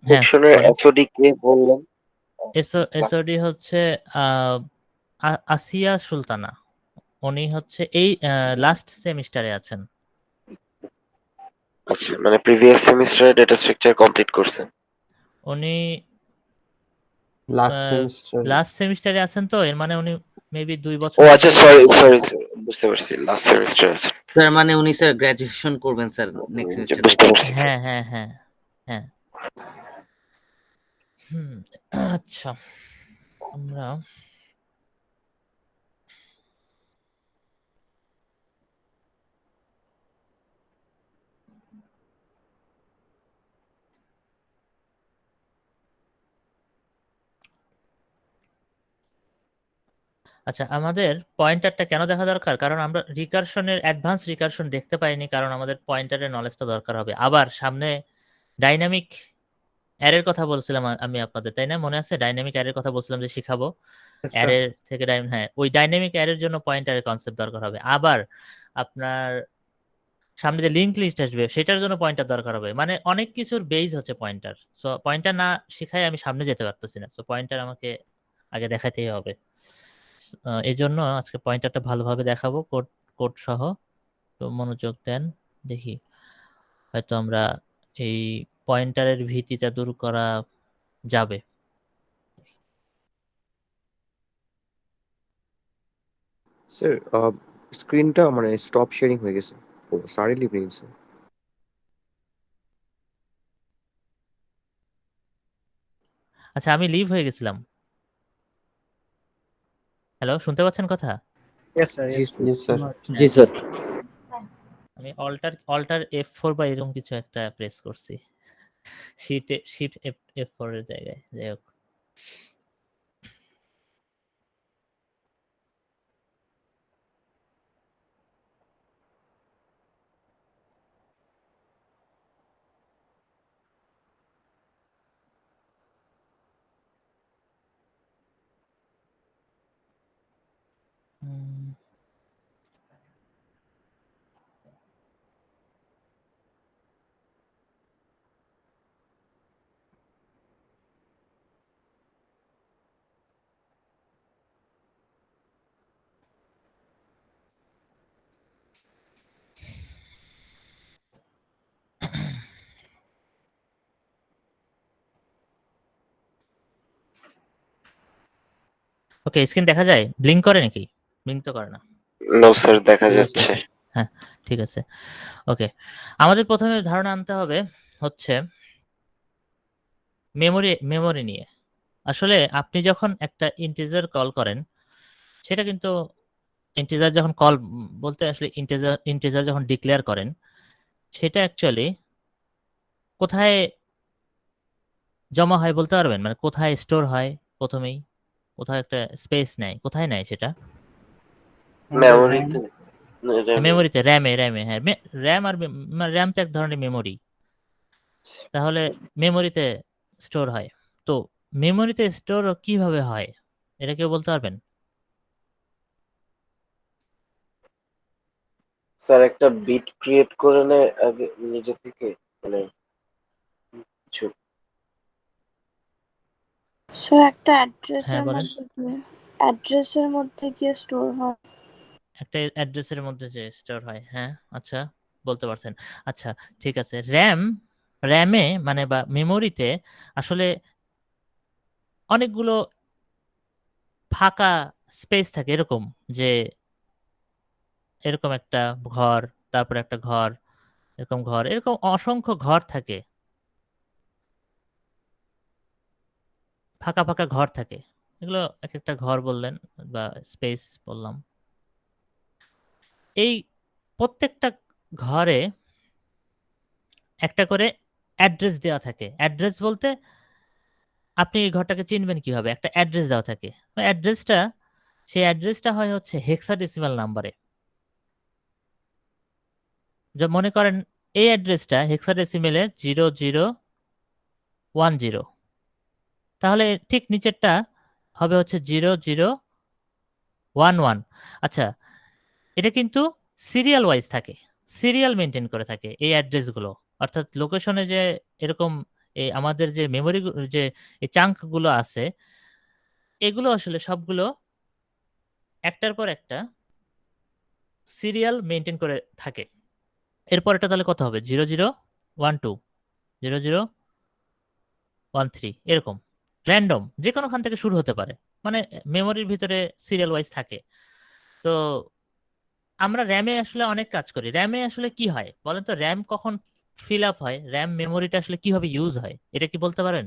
হ্যাঁ সেকশনের বলেন। এসওডি কে বললেন? এসওডি হচ্ছে আসিয়া সুলতানা। উনি হচ্ছে এই লাস্ট সেমিস্টারে আছেন। আচ্ছা, মানে প্রিভিয়াস সেমিস্টারে ডেটা স্ট্রাকচার কমপ্লিট করছেন। উনি লাস্ট সেমিস্টার। লাস্ট সেমিস্টারে আছেন, তো এর মানে উনি মেবি 2 ও বছর আচ্ছা, আগেই সরি graduation সরি করছেন। বুঝতে পারছি, লাস্ট সেমিস্টার আছে। স্যার মানে উনি স্যার গ্র্যাজুয়েশন করবেন স্যার নেক্সট সেমিস্টারে। বুঝতে পারছি। হ্যাঁ হ্যাঁ হ্যাঁ হ্যাঁ। আচ্ছা, আমরা আচ্ছা, আমাদের পয়েন্টারটা কেন দেখা দরকার? কারণ আমরা রিকারশনের অ্যাডভান্স রিকারশন দেখতে পাইনি, কারণ আমাদের পয়েন্টারের নলেজটা দরকার হবে। আবার সামনে ডাইনামিক অ্যারের কথা বলছিলাম আমি আপনাদের, তাই না? মনে আছে ডাইনামিক অ্যারের কথা বলছিলাম যে শিখাবো অ্যারের থেকে হ্যাঁ, ওই ডাইনামিক অ্যারের জন্য পয়েন্টারের কনসেপ্ট দরকার হবে। আবার আপনার সামনে যে লিঙ্ক লিস্ট আসবে সেটার জন্য পয়েন্টার দরকার হবে। মানে অনেক কিছুর বেজ হচ্ছে পয়েন্টার। সো পয়েন্টার না শিখাই আমি সামনে যেতে পারতেছি না। সো পয়েন্টার আমাকে আগে দেখাতেই হবে। এই জন্য আজকে পয়েন্টারটা ভালোভাবে দেখাবো, কোড কোড সহ। তো মনোযোগ দেন, দেখি হয়তো আমরা এই পয়েন্টারের ভীতিটা দূর করা যাবে। স্যার স্ক্রিনটা মানে স্টপ শেয়ারিং হয়ে গেছে। ও সরি, লিভ নিয়েছে। আচ্ছা, আমি লিভ হয়ে গেছিলাম। হ্যালো, শুনতে পাচ্ছেন কথা? জি স্যার। জি স্যার। আমি অল্টার অল্টার F4 বা এরকম কিছু একটা প্রেস করছি শিফট F4 এর জায়গায়, যাই হোক। ওকে, স্ক্রিন দেখা যায়? ব্লিঙ্ক করে নাকি? ব্লিঙ্ক তো করে না। নো স্যার, দেখা যাচ্ছে। হ্যাঁ, ঠিক আছে। ওকে, আমাদের প্রথমে ধারণা আনতে হবে হচ্ছে মেমোরি নিয়ে। আসলে আপনি যখন একটা ইন্টিজার কল করেন, সেটা কিন্তু ইন্টিজার যখন কল বলতে আসলে ইন্টিজার যখন ডিক্লেয়ার করেন, সেটা অ্যাকচুয়ালি কোথায় জমা হয় বলতে পারবেন? মানে কোথায় স্টোর হয় প্রথমেই? কোথায় একটা স্পেস নেয়, কোথায় নেয় সেটা? মেমোরিতে। মেমোরিতে, র্যামে। হ্যাঁ, র্যাম আর র্যাম তো এক ধরনের মেমোরি। তাহলে মেমোরিতে স্টোর হয়। তো মেমোরিতে স্টোর কিভাবে হয়, এটা কেউ বলতে পারবেন? স্যার একটা বিট ক্রিয়েট করে নেয় আগে নিজে থেকে, মানে কিছু। স্যার একটা হ্যাঁ বলেন। অ্যাড্রেসের মধ্যে গিয়ে স্টোর হয়। একটা অ্যাড্রেসের মধ্যে যে স্টোর হয়, হ্যাঁ আচ্ছা, বলতে পারছেন। আচ্ছা, ঠিক আছে। র্যামে মানে বা মেমোরিতে আসলে অনেকগুলো ফাঁকা স্পেস থাকে, এরকম যে এরকম একটা ঘর, তারপর একটা ঘর, এরকম ঘর, এরকম অসংখ্য ঘর থাকে, ফাঁকা ফাঁকা ঘর থাকে। এগুলো এক একটা ঘর বললেন বা স্পেস বললাম। এই প্রত্যেকটা ঘরে একটা করে অ্যাড্রেস দেওয়া থাকে। অ্যাড্রেস বলতে আপনি এই ঘরটাকে চিনবেন কিভাবে? একটা অ্যাড্রেস দেওয়া থাকে। অ্যাড্রেসটা, সেই অ্যাড্রেসটা হয় হচ্ছে হেক্সাডেসিমাল নাম্বারে। যে মনে করেন এই অ্যাড্রেসটা হেক্সাডেসিমেলে 0010, তাহলে ঠিক নিচেরটা হবে হচ্ছে 0011। আচ্ছা, এটা কিন্তু সিরিয়াল ওয়াইজ থাকে, সিরিয়াল মেনটেন করে থাকে এই অ্যাড্রেসগুলো। অর্থাৎ লোকেশনে যে এরকম এই আমাদের যে মেমোরি যে এই চাঙ্ক গুলো আছে এগুলো আসলে সবগুলো একটার পর একটা সিরিয়াল মেনটেন করে থাকে। এরপর এটা তাহলে কত হবে 0012 0013 এরকম র্যান্ডম যে কোনোখান থেকে শুরু হতে পারে, মানে মেমোরির ভিতরে সিরিয়াল ওয়াইজ থাকে। তো আমরা র্যামে আসলে অনেক কাজ করি। র্যামে আসলে কি হয় বলেন তো, র্যাম কখন ফিল আপ হয়, র্যাম মেমোরিটা আসলে কিভাবে ইউজ হয় এটা কি বলতে পারেন?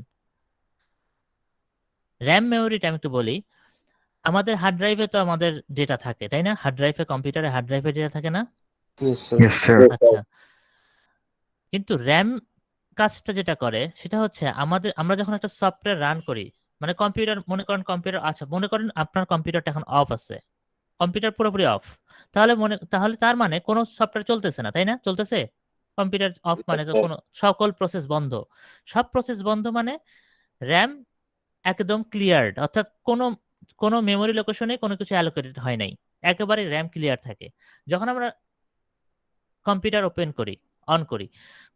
র্যাম মেমোরিটা আমি একটু বলি। আমাদের হার্ড ড্রাইভে তো আমাদের ডেটা থাকে তাই না, হার্ড ড্রাইভে কম্পিউটারে হার্ড ড্রাইভে ডেটা থাকে না? Yes, sir. আচ্ছা, কিন্তু র্যাম কাজটা যেটা করে সেটা হচ্ছে আমরা যখন একটা সফটওয়্যার রান করি, মানে কম্পিউটার, মনে করেন কম্পিউটার, আচ্ছা মনে করেন আপনার কম্পিউটারটা এখন অফ আছে, কম্পিউটার পুরোপুরি অফ, তাহলে তার মানে কোনো সফটওয়্যার চলতেছে না তাই না? চলতেছে? কম্পিউটার অফ মানে তো কোনো সকল প্রসেস বন্ধ। সব প্রসেস বন্ধ মানে র্যাম একদম ক্লিয়ার্ড, অর্থাৎ কোনো কোনো মেমোরি লোকেশনে কোনো কিছু অ্যালোকেটেড হয় নাই, একেবারে র্যাম ক্লিয়ার থাকে। যখন আমরা কম্পিউটার ওপেন করি, অন করি,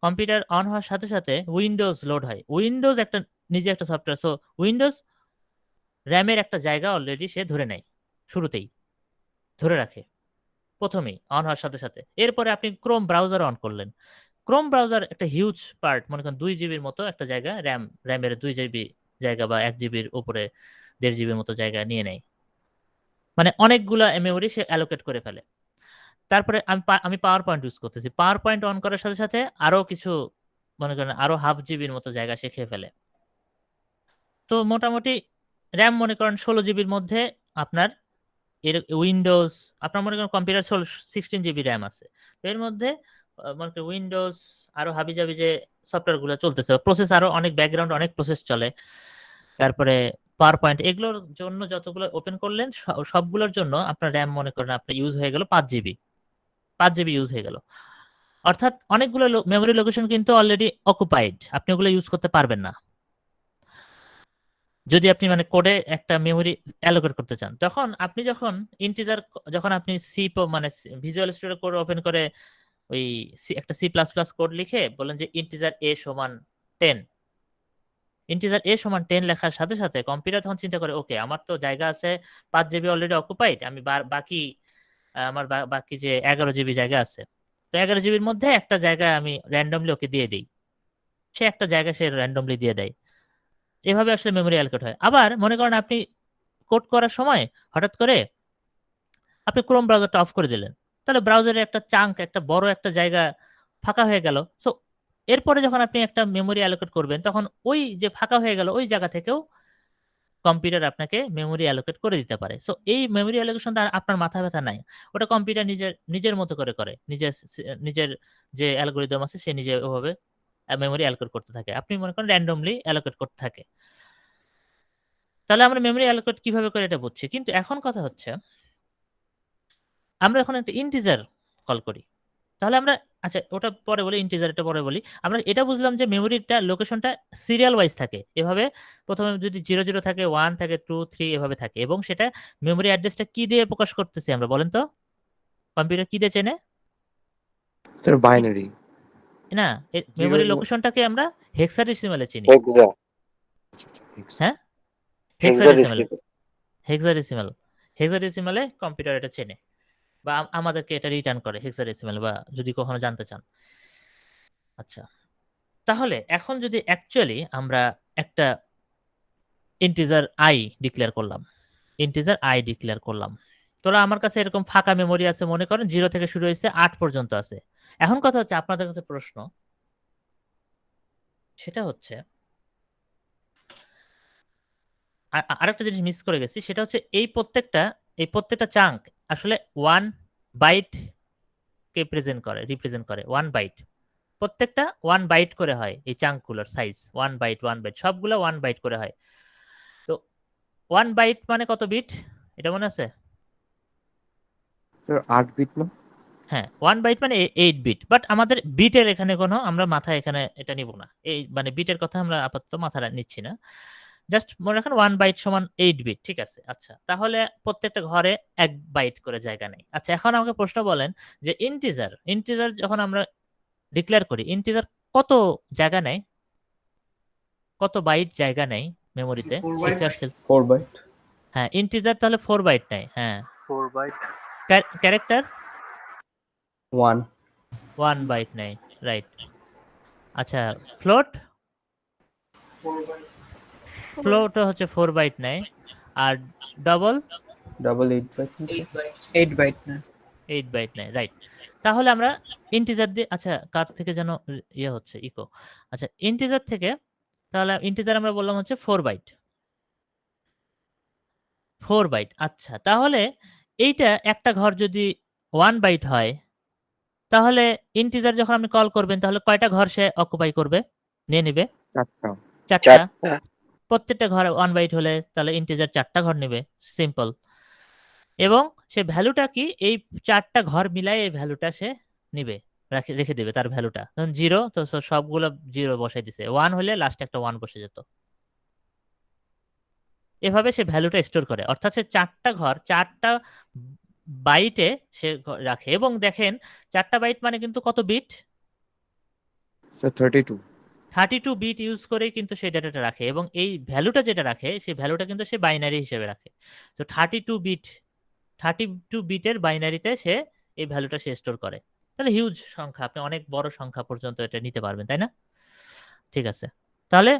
কম্পিউটার অন হওয়ার সাথে সাথে উইন্ডোজ লোড হয়। উইন্ডোজ একটা নিজে একটা সফটওয়্যার, সো উইন্ডোজ র্যামের একটা জায়গা অলরেডি সে ধরে নেয়, শুরুতেই ধরে রাখে প্রথমেই অন হওয়ার সাথে সাথে। এরপরে আপনি ক্রোম ব্রাউজার অন করলেন, ক্রোম ব্রাউজার একটা হিউজ পার্ট, মনে করেন 2 জিবির মতো একটা জায়গা র্যামের 2 জিবি জায়গা বা 1 জিবির উপরে 1.5 জিবির মতো জায়গা নিয়ে নেয়, মানে অনেকগুলা মেমোরি সে অ্যালোকেট করে ফেলে। তারপরে আমি পাওয়ার পয়েন্ট ইউজ করতেছি, পাওয়ার পয়েন্ট অন করার সাথে সাথে আরো কিছু, মনে করেন আরো 1/2 জিবির মতো জায়গা সে খেয়ে ফেলে। তো মোটামুটি র্যাম মনে করেন 16 জিবির মধ্যে আপনার এর উইন্ডোজ, আপনার মনে করেন কম্পিউটার 16 জিবি র্যাম আছে, তো এর মধ্যে মনে করেন উইন্ডোজ আরো হাবিজাবি যে সফটওয়্যার গুলো চলতেছে, প্রসেস আরো অনেক, ব্যাকগ্রাউন্ড অনেক প্রসেস চলে। তারপরে পাওয়ার পয়েন্ট, এগুলোর জন্য যতগুলো ওপেন করলেন সবগুলোর জন্য আপনার র্যাম মনে করেন আপনার ইউজ হয়ে গেল 5 জিবি, 5 জিবি ইউজ হয়ে গেল। অর্থাৎ অনেকগুলো মেমোরি লোকেশন কিন্তু অলরেডি অকুপাইড, আপনি ওগুলো ইউজ করতে পারবেন না। যদি আপনি মানে কোডে একটা মেমোরি অ্যালোকেট করতে চান, তখন আপনি যখন ইন্টিজার, যখন আপনি মানে ভিজুয়াল স্টুডিও কোড ওপেন করে ওই একটা C++ কোড লিখে বলেন যে ইন্টিজার a সমান 10, ইন্টিজার a সমান 10 লেখার সাথে সাথে কম্পিউটার তখন চিন্তা করে, ওকে আমার তো জায়গা আছে 5 জিবি অলরেডি অকুপাইড, আমি বাকি আমার বাকি যে 11 জিবি জায়গা আছে, তো 11 জিবির মধ্যে একটা জায়গা আমি র্যান্ডমলি ওকে দিয়ে দিই, সে একটা জায়গা সে র্যান্ডমলি দিয়ে দেয়। এভাবে আসলে মেমোরি অ্যালোকেট হয়। আবার মনে করেন আপনি কোড করার সময় হঠাৎ করে আপনি ক্রোম ব্রাউজারটা অফ করে দিলেন, তাহলে ব্রাউজারে একটা চাঙ্ক, একটা বড় একটা জায়গা ফাঁকা হয়ে গেল। সো এরপরে যখন আপনি একটা মেমোরি অ্যালোকেট করবেন, তখন ওই যে ফাঁকা হয়ে গেল ওই জায়গা থেকেও কম্পিউটার আপনাকে মেমোরি অ্যালোকেট করে দিতে পারে। সো এই মেমোরি অ্যালোকেশনটা আপনার মাথা ব্যথা নাই, ওটা কম্পিউটার নিজের নিজের মতো করে নিজের যে অ্যালগোরিদম আছে সে নিজে ওভাবে মেমোরি অ্যালোকেট করতে থাকে, আপনি মনে করেন র্যান্ডমলি অ্যালোকেট করতে থাকে। তাহলে আমরা মেমোরি অ্যালোকেট কিভাবে করে এটা বুঝছি, কিন্তু এখন কথা হচ্ছে আমরা এখন একটা ইন্টিজার কল করি, তাহলে আমরা, আচ্ছা ওটা পরে বলি, ইন্টিজার এটা পরে বলি। আমরা এটা বুঝলাম যে মেমোরিটা লোকেশনটা সিরিয়াল ওয়াইজ থাকে, এভাবে প্রথমে যদি 00 থাকে, 1 থাকে, 2 3 এভাবে থাকে, এবং সেটা মেমোরি অ্যাড্রেসটা কি দিয়ে প্রকাশ করতেছি আমরা বলেন তো, কম্পিউটার কি দিয়ে চেনে? Sir binary. না, জিরো মেমোরি লোকেশনটাকে আমরা হেক্সাডেসিমালে চিনি। হেক্সা হ্যাঁ, হেক্সাডেসিমাল, হেক্সাডেসিমাল। হেক্সাডেসিমাল, হেক্সাডেসিমালে কম্পিউটার এটা চেনে, বা আমাদেরকে এটা রিটার্ন করে হেক্সাডেসিমাল, বা যদি কখনো জানতে চান। আচ্ছা, তাহলে এখন যদি অ্যাকচুয়ালি আমরা একটা ইন্টিজার আই ডিক্লেয়ার করলাম, ইন্টিজার আই ডিক্লেয়ার করলাম, তোরা আমার কাছে এরকম ফাঁকা মেমোরি আছে, মনে করেন 0 থেকে শুরু হয়েছে 8 পর্যন্ত আছে। এখন কথা হচ্ছে আপনাদের কাছে প্রশ্ন, সেটা হচ্ছে আরেকটা জিনিস মিস করে গেছি, সেটা হচ্ছে এই প্রত্যেকটা চাঙ্ক আসলে 1 বাইট কে রিপ্রেজেন্ট করে 1 বাইট, প্রত্যেকটা 1 বাইট করে হয়, এই চাঙ্কগুলোর সাইজ 1 বাইট সবগুলো 1 বাইট করে হয়। তো 1 বাইট মানে কত বিট এটা মনে আছে? স্যার 8 বিট না? হ্যাঁ, 1 বাইট মানে 8 বিট, বাট আমাদের বিটের এখানে কোনো আমরা মাথায় এখানে এটা নিব না, এই মানে বিটের কথা আমরা আপাতত মাথায় নিচ্ছি না, জাস্ট মনে রাখেন 1 বাইট সমান 8 বিট, ঠিক আছে? আচ্ছা, তাহলে প্রত্যেকটা ঘরে 1 বাইট করে জায়গা নেই। আচ্ছা, এখন আমাকে প্রশ্ন বলেন যে ইন্টিজার যখন আমরা ডিক্লেয়ার করি, ইন্টিজার কত জায়গা নেয়? কত বাইট জায়গা নেয় মেমোরিতে শিখে 4 বাইট। হ্যাঁ ইন্টিজার তাহলে 4 বাইট নেয়। হ্যাঁ 4 বাইট। ক্যারেক্টার 1 1 বাইট নেয়, রাইট। আচ্ছা ফ্লোট, ফ্লোট হচ্ছে 4 বাইট নেয়। আর ডবল 8 বাইট। 8 বাইট না। 8 বাইট নেয়, রাইট। তাহলে আমরা ইন্টিজার দিয়ে, আচ্ছা কার থেকে যেন ইয়ে হচ্ছে ইকো, আচ্ছা ইন্টিজার থেকে, তাহলে ইন্টিজার আমরা বললাম হচ্ছে 4 বাইট, 4 বাইট। আচ্ছা তাহলে এইটা একটা ঘর যদি 1 বাইট হয়, তাহলে ইন্টিজার যখন আপনি কল করবেন তাহলে কয়টা ঘর সে অকুপাই করবে, নিয়ে নেবে? 4টা। 4টা। চারটা। প্রত্যেকটা ঘর 1 বাইট হলে তাহলে ইন্টিজার 4টা ঘর নেবে, সিম্পল। এবং সে ভ্যালুটা কি, এই 4টা ঘর মিলাই এই ভ্যালুটা সে নিবে, রেখে দেবে তার ভ্যালুটা। ধরুন 0, তো সবগুলো 0 বসাই দিছে, 1 হলে লাস্টে একটা 1 বসে যেত। এভাবে সে ভ্যালুটা স্টোর করে, অর্থাৎ সে 4টা ঘর 4টা বাইটে সে রাখে। এবং দেখেন 4টা বাইট মানে কিন্তু কত বিট? স্যার 32। 32 বিট ইউজ করে কিন্তু সেই ডাটাটা রাখে, এবং এই ভ্যালুটা যেটা রাখে সেই ভ্যালুটা কিন্তু সে বাইনারি হিসেবে রাখে। তো 32 বিটের বাইনারিতে সে এই ভ্যালুটা সে স্টোর করে। তাহলে হিউজ সংখ্যা, আপনি অনেক বড় সংখ্যা পর্যন্ত এটা নিতে পারবেন, তাই না? ঠিক আছে, তাহলে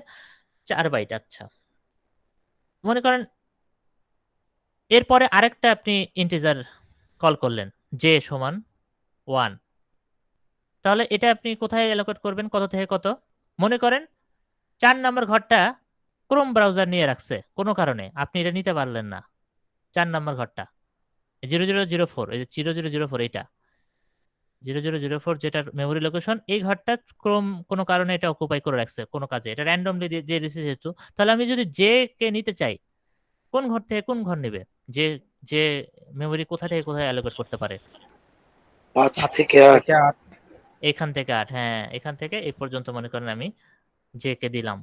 4 বাইট। আচ্ছা মনে করেন এরপরে আরেকটা আপনি ইন্টিজার কল করলেন, j সমান 1, তাহলে এটা আপনি কোথায় অ্যালোকেট করবেন, কত থেকে কত? মনে করেন 4 নাম্বার ঘরটা ক্রোম ব্রাউজার নিয়ে রাখছে কোনো কারণে, আপনি এটা নিতে পারলেন না। 4 নাম্বার ঘরটা 0004, এই যে 0004, এইটা 0004 যেটার মেমোরি লোকেশন, এই ঘরটা ক্রোম কোনো কারণে এটা অকুপাই করে রাখছে কোনো কাজে, এটা র্যান্ডমলি দিয়ে দিছে যেহেতু। তাহলে আমি যদি জে কে নিতে চাই, কোন ঘর থেকে কোন ঘর নেবে, যে মেমোরি কোথা থেকে কোথায় অ্যালোকেট করতে পারে? 5 থেকে 8। এখান থেকে 8, হ্যাঁ এখান থেকে এই পর্যন্ত মনে করেন আমি জে কে দিলাম।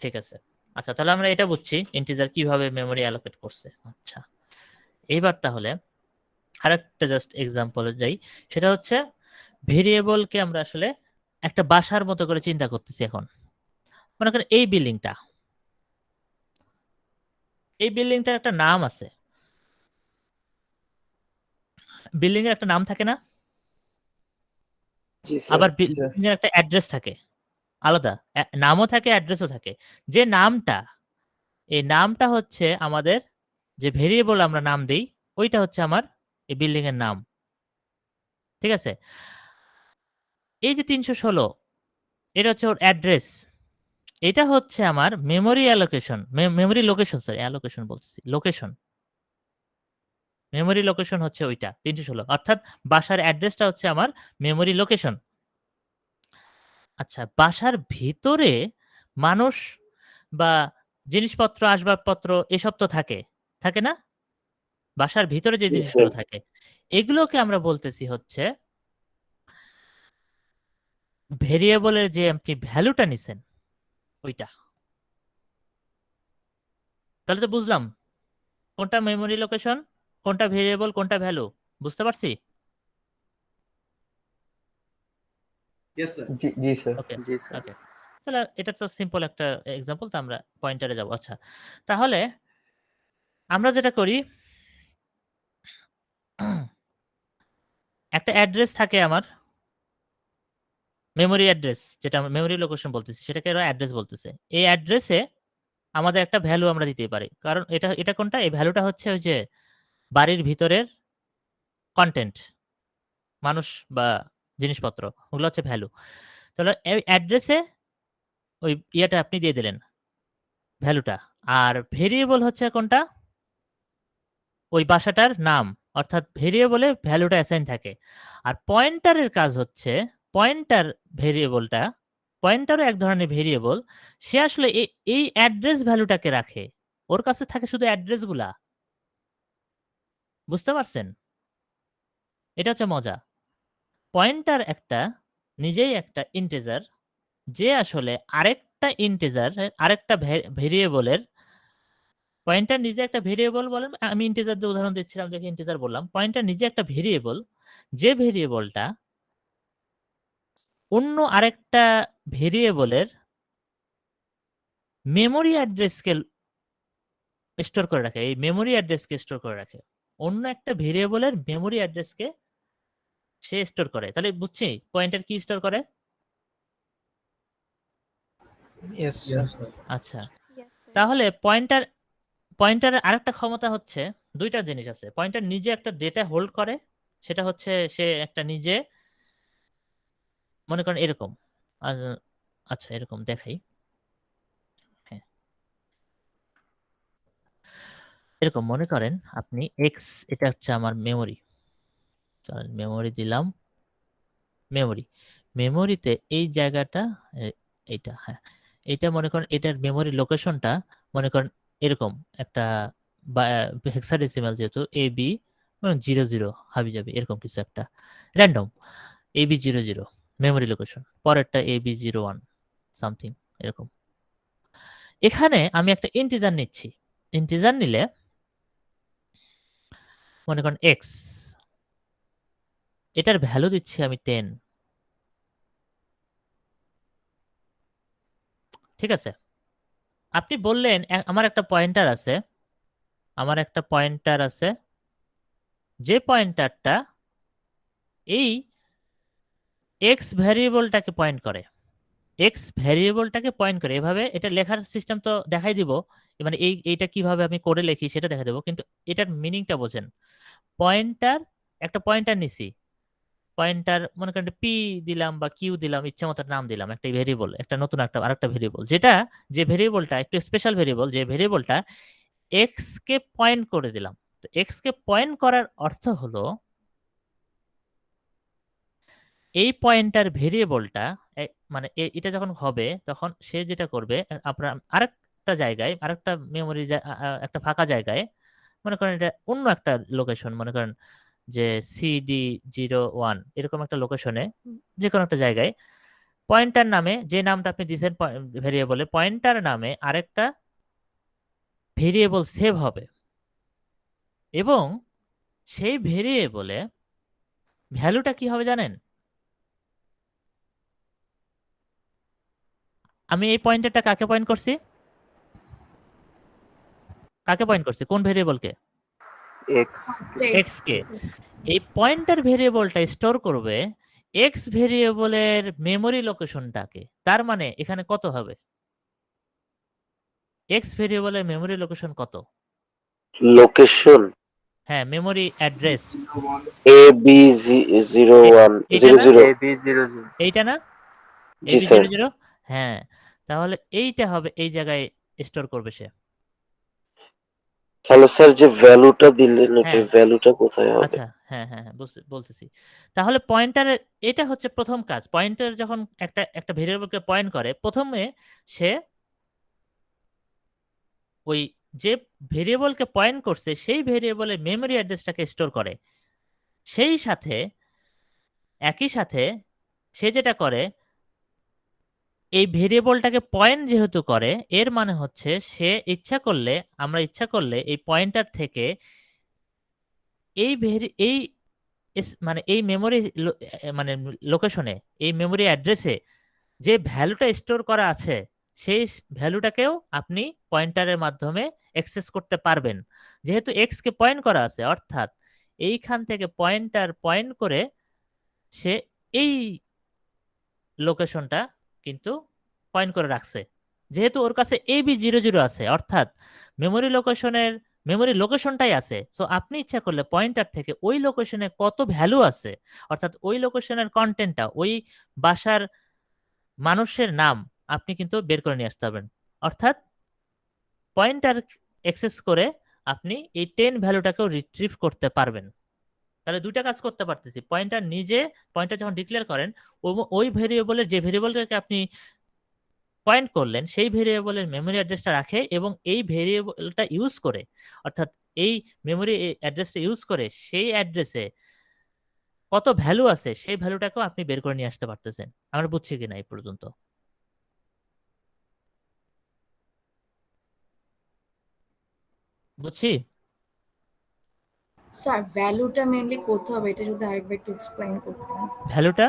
ঠিক আছে, আচ্ছা তাহলে আমরা এটা বুঝছি ইন্টিজার কিভাবে মেমোরি অ্যালোকেট করছে। আচ্ছা এইবার তাহলে আরেকটা জাস্ট এক্সাম্পলে যাই, সেটা হচ্ছে ভেরিয়েবলকে আমরা আসলে একটা বাসার মতো করে চিন্তা করতেছি। এখন মনে করেন এই বিল্ডিংটার একটা নাম আছে, বিল্ডিং এর একটা নাম থাকে না, জি স্যার। আবার বিল্ডিং এর একটা অ্যাড্রেস থাকে আলাদা, নামও থাকে অ্যাড্রেসও থাকে। যে নামটা, এই নামটা হচ্ছে আমাদের, যে ভেরিয়েবল আমরা নাম দেই ওইটা হচ্ছে আমার এই বিল্ডিং এর নাম। ঠিক আছে, এই যে 316 এটা হচ্ছে ওর অ্যাড্রেস, এটা হচ্ছে আমার memory allocation, memory location, sorry allocation বলছি, লোকেশন। মেমোরি লোকেশন হচ্ছে ওইটা 316, অর্থাৎ বাসার অ্যাড্রেসটা হচ্ছে আমার মেমোরি লোকেশন। আচ্ছা বাসার ভিতরে মানুষ বা জিনিসপত্র আসবাবপত্র এসব তো থাকে না, বাসার ভিতরে যে জি জিনিসগুলো স্যার। থাকে এগুলোকে আমরা বলতেছি হচ্ছে ভেরিয়েবলের যে আপনি ভ্যালুটা নিছেন ওইটা। তাহলে তো বুঝলাম কোনটা মেমোরি লোকেশন, কোনটা ভেরিয়েবল, কোনটা ভ্যালু, বুঝতে পারছি? জি স্যার। ওকে ওকে, তাহলে এটা তো সিম্পল একটা এক্সাম্পল, তো আমরা পয়েন্টারে যাব। আচ্ছা তাহলে আমরা যেটা করি, একটা অ্যাড্রেস থাকে আমার, মেমোরি অ্যাড্রেস, যেটা মেমোরি লোকেশন বলতেছি সেটাকে এরা অ্যাড্রেস বলতেছে। এই অ্যাড্রেসে আমাদের একটা ভ্যালু আমরা দিতে পারি, কারণ এটা কোনটা, এই ভ্যালুটা হচ্ছে ওই যে বাড়ির ভিতরের কন্টেন্ট, মানুষ বা জিনিসপত্র, ওগুলো হচ্ছে ভ্যালু। তাহলে এই অ্যাড্রেসে ওই ইয়েটা আপনি দিয়ে দিলেন, ভ্যালুটা। আর ভেরিয়েবল হচ্ছে কোনটা, ওই বাসাটার নাম, অর্থাৎ ভেরিয়েবলে ভ্যালুটা অ্যাসাইন থাকে। আর পয়েন্টারের কাজ হচ্ছে, পয়েন্টার ভেরিয়েবলটা, পয়েন্টারও এক ধরনের ভেরিয়েবল, সে আসলে এই অ্যাড্রেস ভ্যালুটাকে রাখে, ওর কাছে থাকে শুধু অ্যাড্রেসগুলা। বুঝতে পারছেন? এটা হচ্ছে মজা। পয়েন্টার একটা নিজেই একটা ইন্টিজার, যে আসলে আরেকটা ইন্টিজার, আরেকটা ভেরিয়েবলের, পয়েন্টার নিজে একটা ভেরিয়েবল বলেন, আমি ইন্টিজার দিয়ে উদাহরণ দিচ্ছিলাম দেখে ইন্টিজার বললাম, পয়েন্টার নিজে একটা ভেরিয়েবল, যে ভেরিয়েবলটা অন্য আরেকটা ভেরিয়েবলের মেমোরি অ্যাড্রেসকে স্টোর করে রাখে, এই মেমোরি অ্যাড্রেসকে স্টোর করে রাখে, অন্য একটা ভেরিয়েবলের মেমোরি অ্যাড্রেসকে সে স্টোর করে। তাহলে বুঝছি পয়েন্টার কি স্টোর করে? Yes, sir. আচ্ছা, তাহলে পয়েন্টারের আরেকটা ক্ষমতা হচ্ছে, দুইটা জিনিস আছে। পয়েন্টার নিজে একটা ডেটা হোল্ড করে, সেটা হচ্ছে সে একটা নিজে, মনে করেন এরকম, আচ্ছা এরকম দেখাই, হ্যাঁ এরকম মনে করেন আপনি এক্স, এটা হচ্ছে আমার মেমোরি, মেমোরি দিলাম, মেমোরিতে এই জায়গাটা, এইটা, হ্যাঁ এইটা মনে করেন, এটার মেমোরি লোকেশনটা মনে করেন এরকম একটা হেক্সাডেসিমাল, যেহেতু এ বি 00 হাবি যাবে এরকম কিছু একটা র্যান্ডম AB 00 মেমোরি লোকেশন, পরেরটা AB 01 সামথিং এরকম। এখানে আমি একটা ইন্টিজার নিচ্ছি, ইন্টিজার নিলে মনে করেন এক্স, এটার ভ্যালু দিচ্ছি আমি 10, ঠিক আছে? আপনি বললেন আমার একটা পয়েন্টার আছে, যে পয়েন্টারটা এই এক্স ভ্যারিয়েবলটাকে পয়েন্ট করে, এভাবে এটা লেখার সিস্টেম তো দেখাই দিব, মানে এইটা কিভাবে আমি করে লিখি সেটা দেখা দেবো, কিন্তু এটার মিনিংটা বোঝেন। একটা পয়েন্টার নিছি, পয়েন্টার মনে করেন পি দিলাম বা কিউ দিলাম, ইচ্ছা মতো নাম দিলাম, একটা ভেরিয়েবল, একটা নতুন আরেকটা ভেরিয়েবল, যে ভেরিয়েবলটা একটু স্পেশাল ভেরিয়েবল, যে ভেরিয়েবলটা এক্স কে পয়েন্ট করে দিলাম। তো এক্স কে পয়েন্ট করার অর্থ হলো এই পয়েন্টার ভেরিয়েবলটা, মানে এটা যখন হবে তখন সে যেটা করবে, আপনার আরেকটা জায়গায়, আরেকটা মেমোরি, একটা ফাঁকা জায়গায়, মনে করেন এটা অন্য একটা লোকেশন, মনে করেন যে CD01 এরকম একটা লোকেশনে, যে কোনো একটা জায়গায় পয়েন্টার নামে, যে নামটা আপনি দিয়েছেন ভেরিয়েবলে, পয়েন্টার নামে আরেকটা ভেরিয়েবল সেভ হবে, এবং সেই ভেরিয়েবলে ভ্যালুটা কি হবে জানেন? আমি এই পয়েন্টারটা কাকে পয়েন্ট করছি? কোন ভেরিয়েবলকে? এক্স এক্স কে। এই পয়েন্টার ভেরিয়েবলটা স্টোর করবে এক্স ভেরিয়েবলের মেমোরি লোকেশনটাকে। তার মানে এখানে কত হবে? এক্স ভেরিয়েবলের মেমোরি লোকেশন কত? লোকেশন হ্যাঁ, মেমোরি অ্যাড্রেস AB01 এইটা না? 00। AB00. এইটা না? জি AB স্যার। 00, হ্যাঁ, তাহলে এইটা হবে, এই জায়গায় স্টোর করবে সে। তাহলে স্যার যে ভ্যালুটা দিলেন, এটা হ্যাঁ ভ্যালুটা কোথায় হবে? আচ্ছা, হ্যাঁ হ্যাঁ হ্যাঁ, বলতেছি। তাহলে পয়েন্টারের এটা হচ্ছে প্রথম কাজ। পয়েন্টার যখন একটা ভেরিয়েবলকে পয়েন্ট করে, প্রথমে সে ওই যে ভেরিয়েবলকে পয়েন্ট করছে সেই ভেরিয়েবলের মেমোরি অ্যাড্রেসটাকে স্টোর করে। একই সাথে সে যেটা করে, এই ভেরিয়েবলটাকে পয়েন্ট যেহেতু করে, এর মানে হচ্ছে সে আমরা ইচ্ছা করলে এই পয়েন্টার থেকে এই মানে এই মেমোরি, মানে লোকেশনে, এই মেমোরি অ্যাড্রেসে যে ভ্যালুটা স্টোর করা আছে, সেই ভ্যালুটাকেও আপনি পয়েন্টারের মাধ্যমে অ্যাক্সেস করতে পারবেন। যেহেতু এক্স কে পয়েন্ট করা আছে, অর্থাৎ এইখান থেকে পয়েন্টার পয়েন্ট করে সে এই লোকেশনটা কিন্তু পয়েন্ট করে রাখছে। যেহেতু ওর কাছে AB00 আছে, অর্থাৎ মেমোরি লোকেশনটাই আছে, সো আপনি ইচ্ছা করলে পয়েন্টার থেকে ওই লোকেশনে কত ভ্যালু আছে, অর্থাৎ ওই লোকেশনের কন্টেন্টটা, ওই বাসার মানুষের নাম আপনি কিন্তু বের করে নিয়ে আসতে পারবেন। অর্থাৎ পয়েন্টার অ্যাক্সেস করে আপনি এই 10 ভ্যালুটাকেও রিট্রিভ করতে পারবেন। তাহলে দুইটা কাজ করতে পারতেছি। পয়েন্টার যখন ডিক্লেয়ার করেন, ওই ভেরিয়েবলের, যে ভেরিয়েবলটাকে আপনি পয়েন্ট করলেন, সেই ভেরিয়েবলের মেমোরি অ্যাড্রেসটা রাখে, এবং এই ভেরিয়েবলটা ইউজ করে, অর্থাৎ এই মেমোরি অ্যাড্রেসটা ইউজ করে সেই অ্যাড্রেসে কত ভ্যালু আছে সেই ভ্যালুটাকেও আপনি বের করে নিয়ে আসতে পারতেছেন। আমরা বুঝছি কিনা এই পর্যন্ত? বুঝছি। স্যার ভ্যালুটা মেইনলি কোথায় হবে, এটা যদি আরেকবার একটু এক্সপ্লেইন করতেন। ভ্যালুটা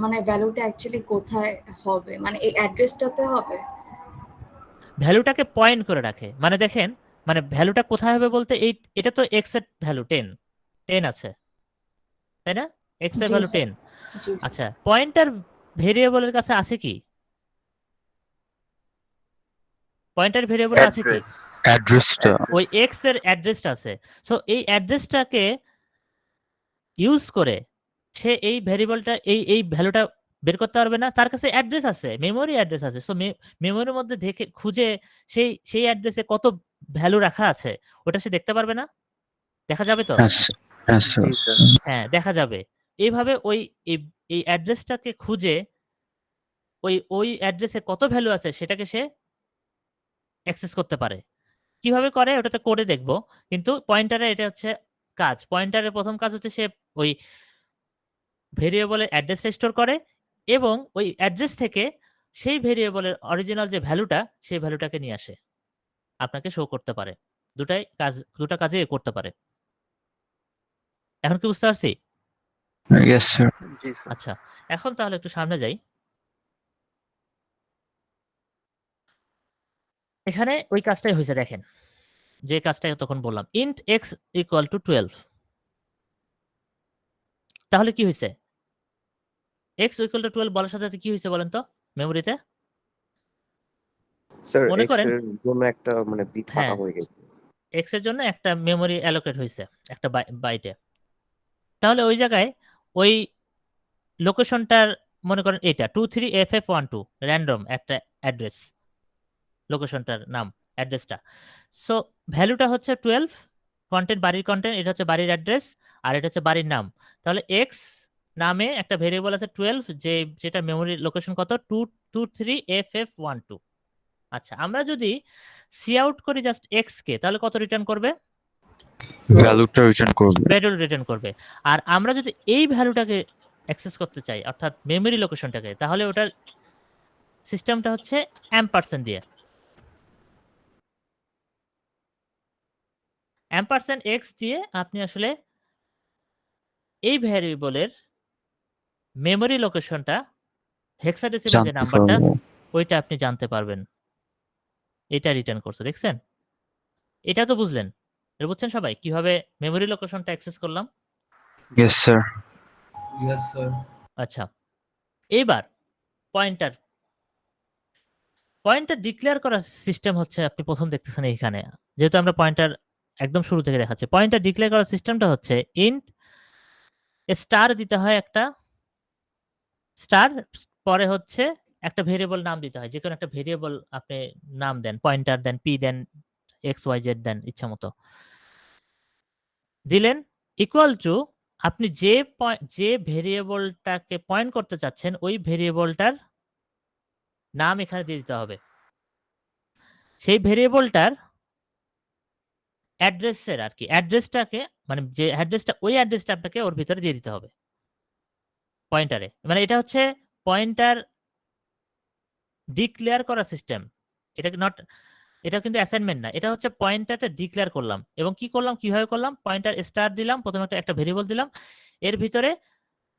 মানে ভ্যালুটা অ্যাকচুয়ালি কোথায় হবে, মানে এই অ্যাড্রেসটাতে হবে? ভ্যালুটাকে পয়েন্ট করে রাখে। মানে দেখেন, মানে ভ্যালুটা কোথায় হবে বলতে এটা তো এক্স এর ভ্যালু 10 আছে, তাই না? এক্স এর জি ভ্যালু স্যার 10। জি স্যার আচ্ছা, পয়েন্টার ভেরিয়েবলের কাছে আছে কি? পয়েন্টার ভেরিয়েবলে আছে কি? অ্যাড্রেস অ্যাড্রেসটা ওই এক্স এর অ্যাড্রেসটা আছে। সো এই অ্যাড্রেসটাকে ইউজ করে সে এই ভেরিয়েবলটা এই ভ্যালুটা বের করতে পারবে না। তার কাছে অ্যাড্রেস আছে, মেমোরি অ্যাড্রেস আছে। সো মেমোরির মধ্যে দেখে খুঁজে সেই অ্যাড্রেসে কত ভ্যালু রাখা আছে ওটা সে দেখতে পারবে না? দেখা যাবে তো? হ্যাঁ স্যার জি স্যার হ্যাঁ, দেখা যাবে। এইভাবে এই অ্যাড্রেসটাকে খুঁজে ওই অ্যাড্রেসে কত ভ্যালু আছে সেটাকে সে অ্যাক্সেস করতে পারে। কিভাবে করে ওটাতে কোডে দেখব। কিন্তু পয়েন্টারে এটা হচ্ছে কাজ। পয়েন্টারের প্রথম কাজ হচ্ছে সে ওই ভেরিয়েবলের অ্যাড্রেসটা স্টোর করে এবং ওই অ্যাড্রেস থেকে সেই ভেরিয়েবলের অরিজিনাল যে ভ্যালুটা সেই ভ্যালুটাকে নিয়ে আসে, আপনাকে শো করতে পারে। দুটা কাজে করতে পারে। এখন কি বুঝতে পারছি? ইয়েস স্যার জি স্যার আচ্ছা, এখন তাহলে একটু সামনে যাই। এখানে ওই কাজটাই হয়েছে, দেখেন যে কাজটা তখন বললাম, int x ইকুয়াল টু 12। তাহলে কি হয়েছে? x ইকুয়াল টু 12 বলার সাথে সাথে কি হয়েছে বলেন তো মেমোরিতে? স্যার মনে এক্স করেন, এর জন্য একটা মানে বিট ফাঁকা হ্যাঁ, হয়ে গেছে। x এর জন্য একটা মেমোরি অ্যালোকেট হয়েছে একটা বাইটে। তাহলে ওই জায়গায় ওই লোকেশনটার মনে করেন এটা 23FF12 র্যান্ডম একটা অ্যাড্রেস, লোকেশনটার নাম, অ্যাড্রেসটা। সো ভ্যালুটা হচ্ছে 12, কন্টেন্ট বাড়ির কন্টেন্ট, এটা হচ্ছে বাড়ির অ্যাড্রেস, আর এটা হচ্ছে বাড়ির নাম। তাহলে এক্স নামে একটা ভেরিয়েবল আছে 12, যেটা মেমোরি লোকেশন কত 223FF12। আচ্ছা, আমরা যদি সি আউট করি জাস্ট এক্স কে, তাহলে কত রিটার্ন করবে? ভ্যালুটা রিটার্ন করবে। ভ্যালু রিটার্ন করবে। আর আমরা যদি এই ভ্যালুটাকে অ্যাক্সেস করতে চাই অর্থাৎ মেমোরি লোকেশনটাকে, তাহলে ওটার সিস্টেমটা হচ্ছে অ্যাম্পারসেন্ট দিয়ে। অ্যাম্পারসেন্ট এক্স দিয়ে আপনি আসলে এই ভ্যারিয়েবলের মেমোরি লোকেশনটা, হেক্সাডেসিমাল যে জানতে নাম্বারটা, পারবো। ওইটা আপনি জানতে পারবেন। এটা রিটার্ন করছে, দেখছেন? এটা তো বুঝলেন? এটা বুঝছেন সবাই কিভাবে মেমোরি লোকেশনটা অ্যাক্সেস করলাম? Yes sir Yes, sir. আচ্ছা, এইবার পয়েন্টার ডিক্লেয়ার করার সিস্টেম হচ্ছে আপনি প্রথম দেখতেছেন এইখানে। যেহেতু আমরা পয়েন্টার একদম শুরু থেকে দেখাচ্ছি, পয়েন্টার ডিক্লেয়ার করার সিস্টেমটা হচ্ছে ইন্ট স্টার দিতে হয়, একটা স্টার পরে হচ্ছে একটা ভেরিয়েবল নাম দিতে হয়। যেকোনো একটা ভেরিয়েবল আপনি নাম দেন, পয়েন্টার দেন, পি দেন, এক্স ওয়াই জেড দেন, ইচ্ছা মতো দিলেন। ইকুয়াল টু আপনি যে ভেরিয়েবলটাকে পয়েন্ট করতে চাচ্ছেন ওই ভেরিয়েবলটার নাম এখানে দিয়ে দিতে হবে। সেই ভেরিয়েবলটার অ্যাড্রেসের আর কি অ্যাড্রেসটাকে, মানে যে অ্যাড্রেসটা ওই অ্যাড্রেসটা আপনাকে ওর ভিতরে দিয়ে দিতে হবে পয়েন্টারে। মানে এটা হচ্ছে পয়েন্টার ডিক্লেয়ার করা সিস্টেম। এটা কিন্তু অ্যাসাইনমেন্ট না, এটা হচ্ছে পয়েন্টারটা ডিক্লেয়ার করলাম। এবং কি করলাম, কিভাবে করলাম? পয়েন্টার স্টার দিলাম, প্রথমে একটা ভেরিয়েবল দিলাম, এর ভিতরে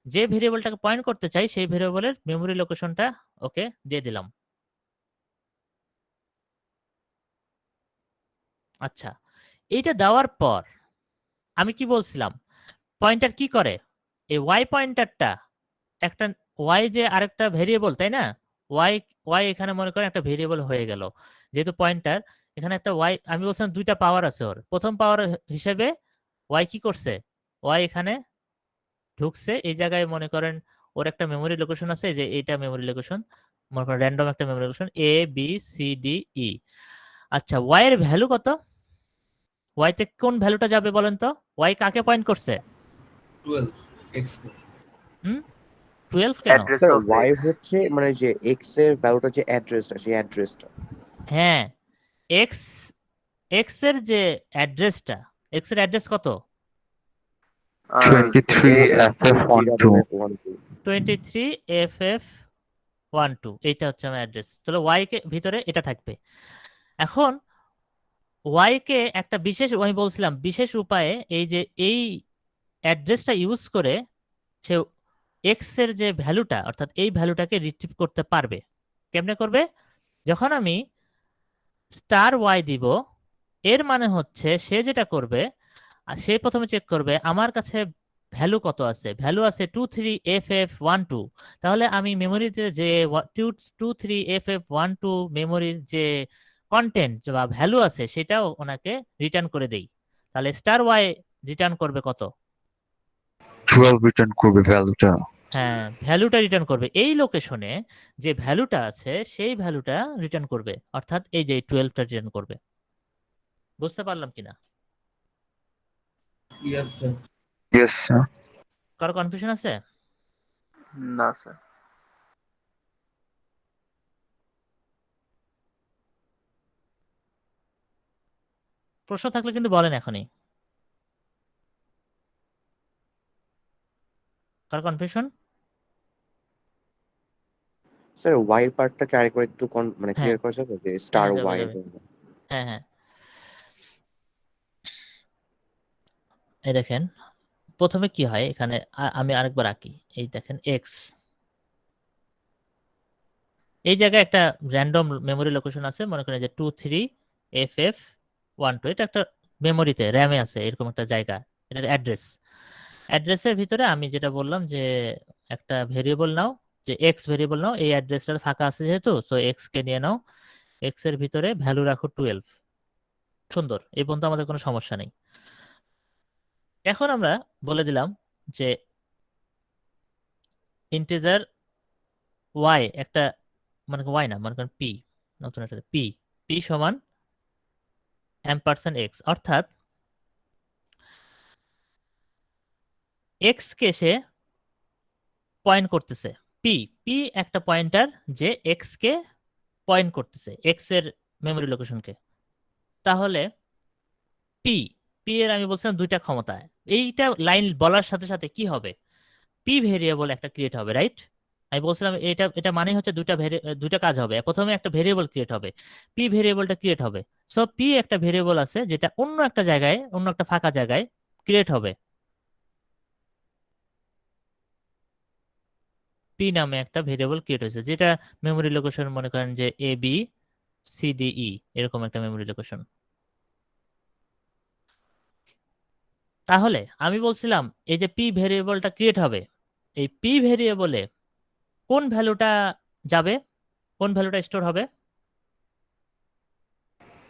যে ভেরিয়েবলটাকে পয়েন্ট করতে চাই সেই ভেরিয়েবলের মেমোরি লোকেশনটা ওকে দিয়ে দিলাম। আচ্ছা, এইটা দেওয়ার পর আমি কি বলছিলাম, পয়েন্টার কি করে? এই ওয়াই পয়েন্টারটা একটা ওয়াই যে আরেকটা ভেরিয়েবল, তাই না? ওয়াই এখানে মনে করেন একটা ভেরিয়েবল হয়ে গেল। যেহেতু পয়েন্টার এখানে একটা ওয়াই, আমি বলছিলাম দুইটা পাওয়ার আছে ওর। প্রথম পাওয়ার হিসেবে ওয়াই কি করছে, ওয়াই এখানে ঢুকছে, এই জায়গায় মনে করেন ওর একটা মেমোরি লোকেশন আছে, যে এইটা মেমোরি লোকেশন, মনে করেন র্যান্ডম একটা memory location A B C D E. আচ্ছা, ওয়াই এর ভ্যালু কত? ওয়াই তে কোন ভ্যালুটা যাবে বলেন তো? ওয়াই কাকে পয়েন্ট করছে? 12. X. হুম, 12 কেন? Address sir of Y X হচ্ছে মানে যে এক্স এর ভ্যালুটা যে অ্যাড্রেসটা সেই অ্যাড্রেসটা। হ্যাঁ, এক্স এক্স এর যে অ্যাড্রেসটা, এক্স এর অ্যাড্রেস কত? 23FF12 23FF12, এইটা হচ্ছে আমার অ্যাড্রেস। তাহলে ওয়াই কে ভিতরে এটা থাকবে। এখন ওয়াই কে একটা বিশেষ, আমি বলছিলাম বিশেষ উপায়ে এই অ্যাড্রেসটা ইউজ করে সে এক্স এর যে ভ্যালুটা অর্থাৎ এই ভ্যালুটাকে রিট্রিভ করতে পারবে। কেমনে করবে? যখন আমি স্টার ওয়াই দিব, এর মানে হচ্ছে সে যেটা করবে, সে প্রথমে চেক করবে আমার কাছে ভ্যালু কত আছে, ভ্যালু আছে 23FF12, তাহলে আমি মেমোরিতে যে 23FF12 মেমোরির যে কন্টেন্ট বা ভ্যালু আছে সেটাও ওনাকে রিটার্ন করে দেই। তাহলে স্টার ওয়াই রিটার্ন করবে কত? 12 রিটার্ন করবে ভ্যালুটা। হ্যাঁ, ভ্যালুটা রিটার্ন করবে, এই লোকেশনে যে ভ্যালুটা আছে সেই ভ্যালুটা রিটার্ন করবে, অর্থাৎ এই যে 12টা রিটার্ন করবে। বুঝতে পারলাম কিনা? Yes, sir. Yes, sir. কারো কনফিউশন আছে? না স্যার। প্রশ্ন থাকলে কিন্তু বলেন এখনই। কারো কনফিউশন? স্যার ওয়াই এর পার্টটাকে আরেকবার একটু মানে হ্যাঁ ক্লিয়ার করা যাবে যে স্টার যাবে ওয়াই? যাবে। হ্যাঁ হ্যাঁ, এই দেখেন প্রথমে কি হয় এখানে, আমি আরেকবার আঁকি। এই দেখেন এক্স, এই জায়গায় একটা র্যান্ডম মেমোরি লোকেশন আছে, মনে করেন যে 23FF12, এটা একটা মেমোরিতে র্যামে আছে এরকম একটা জায়গা, এটার অ্যাড্রেস। অ্যাড্রেসের ভিতরে আমি যেটা বললাম যে একটা ভেরিয়েবল নাও, যে এক্স ভেরিয়েবল নাও, এই অ্যাড্রেসটা ফাঁকা আছে যেহেতু, সো এক্স কে নিয়ে নাও, এক্স এর ভিতরে ভ্যালু রাখো 12। সুন্দর, এই পর্যন্ত আমাদের কোনো সমস্যা নেই। এখন আমরা বলে দিলাম যে ইন্টিজার ওয়াই একটা, মানে ওয়াই না, মনে করেন পি, নতুন একটা পি, পি সমান $x, অর্থাৎ এক্স কে সে পয়েন্ট করতেছে, পি, পি একটা পয়েন্টার যে এক্স কে পয়েন্ট করতেছে, এক্স এর মেমোরি লোকেশনকে। তাহলে পি, পি এর আমি বলছিলাম দুইটা ক্ষমতা, এইটা লাইন বলার সাথে সাথে কি হবে, পি ভেরিয়েবল একটা ক্রিয়েট হবে, রাইট? আমি বলছিলাম এটা এটা মানে হচ্ছে দুইটা কাজ হবে। প্রথমে একটা ভেরিয়েবল ক্রিয়েট হবে, পি ভেরিয়েবলটা ক্রিয়েট হবে। সো পি একটা ভেরিয়েবল আছে যেটা অন্য একটা জায়গায়, অন্য একটা ফাঁকা জায়গায় ক্রিয়েট হবে, পি নামে একটা ভেরিয়েবল ক্রিয়েট হয়েছে, যেটা মেমোরি লোকেশন মনে করেন যে ABCDE এরকম একটা মেমোরি লোকেশন। তাহলে আমি বলছিলাম এই যে পি ভেরিয়েবলটা ক্রিয়েট হবে, এই পি ভেরিয়েবলে কোন ভ্যালুটা যাবে, কোন ভ্যালুটা স্টোর হবে?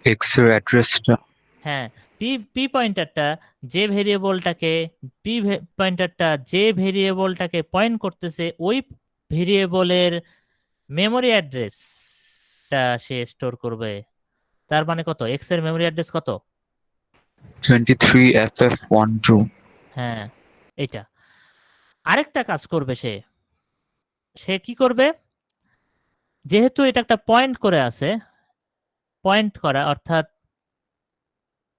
X এর অ্যাড্রেসটা। হ্যাঁ, পি পি পয়েন্টারটা যে ভেরিয়েবলটাকে, পি পয়েন্টারটা যে ভেরিয়েবলটাকে পয়েন্ট করতেছে ওই ভেরিয়েবলের মেমোরি অ্যাড্রেসটা সে স্টোর করবে। তার মানে কত, এক্স এর মেমোরি অ্যাড্রেস কত? 23FF12. হ্যাঁ, এইটা। আরেকটা কাজ করবে সে, সে কি করবে, যেহেতু এটা একটা পয়েন্ট করে আছে, পয়েন্ট করা অর্থাৎ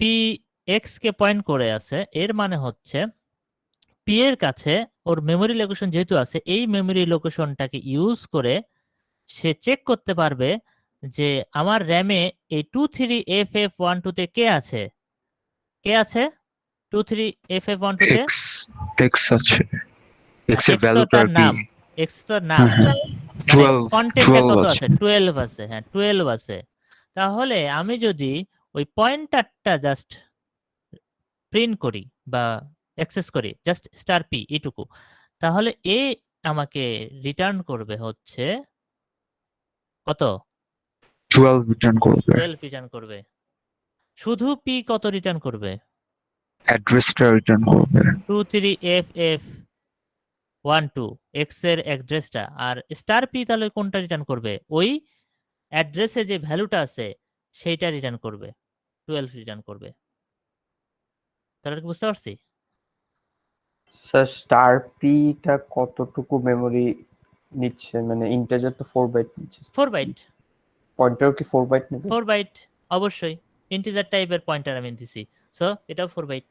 পি এক্স কে পয়েন্ট করে আছে, এর মানে হচ্ছে পি এর কাছে ওর মেমোরি লোকেশন যেহেতু আছে, এই মেমোরি লোকেশনটাকে ইউজ করে সে চেক করতে পারবে যে আমার র্যামে এই 23FF12 তে কে আছে, কে আছে 23FF12 তে? X আছে। X এর এক্স তো ভ্যালুটা তার কি? নাম, এক্স তো নাম, হ্যাঁ, মানে 12 কন্টেন্টে 12 কত আছে। আছে, 12 আছে। হ্যাঁ 12 আছে। তাহলে আমি যদি ওই পয়েন্টারটা জাস্ট প্রিন্ট করি বা অ্যাক্সেস করি, জাস্ট স্টার পি এইটুকু, তাহলে এ আমাকে রিটার্ন করবে হচ্ছে কত? 12 রিটার্ন করবে। 12 রিটার্ন করবে। শুধু পি কত রিটার্ন করবে? অ্যাড্রেসটা রিটার্ন করবে। 23FF12 এক্স এর অ্যাড্রেসটা। আর স্টার পি তাহলে কোনটা রিটার্ন করবে? ওই অ্যাড্রেসে যে ভ্যালুটা আছে সেইটা রিটার্ন করবে, 12 রিটার্ন করবে। তাহলে কি বুঝতে পারছি? স্যার স্টার পিটা কতটুকু মেমোরি নিচ্ছে, মানে ইন্টিজার তো 4 বাইট নিচ্ছে, 4 বাইট। পয়েন্টারও কি 4 বাইট নেবে? 4 বাইট অবশ্যই, ইন্টিজার টাইপের পয়েন্টার আমি দিছি, সো এটাও 4 বাইট।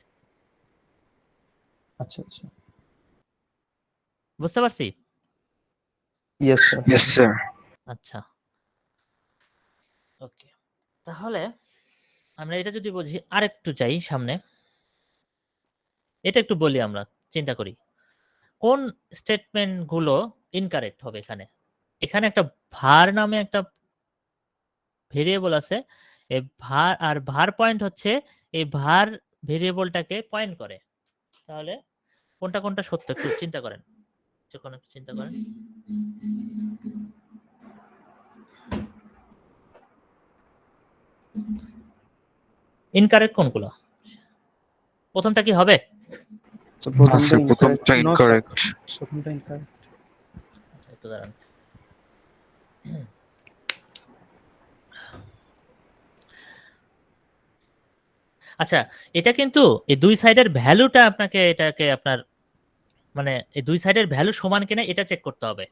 আচ্ছা আচ্ছা, বুঝতে পারছি? Yes sir. Yes, sir. আচ্ছা, ওকে। তাহলে আমরা এটা যদি বুঝি, আরেকটু যাই সামনে, এটা একটু বলি, আমরা চিন্তা করি কোন স্টেটমেন্ট গুলো ইনকারেক্ট হবে। এখানে এখানে একটা ভার নামে একটা ভেরিয়েবল আছে, এই var আর var পয়েন্ট হচ্ছে এই var ভেরিয়েবলটাকে পয়েন্ট করে। তাহলে কোনটা কোনটা সত্য একটু চিন্তা করেন, যখন একটু চিন্তা করেন। ইনকারেক্ট কোনগুলো? প্রথমটা কি হবে? তো না স্যার, প্রথমটা ইনকারেক্ট। প্রথমটা incorrect। আচ্ছা, একটু দাঁড়ান। আচ্ছা, এটা কিন্তু এই দুই সাইডের ভ্যালুটা আপনাকে এটাকে আপনার মানে এই দুই সাইডের ভ্যালু সমান কিনা এটা চেক করতে হবে।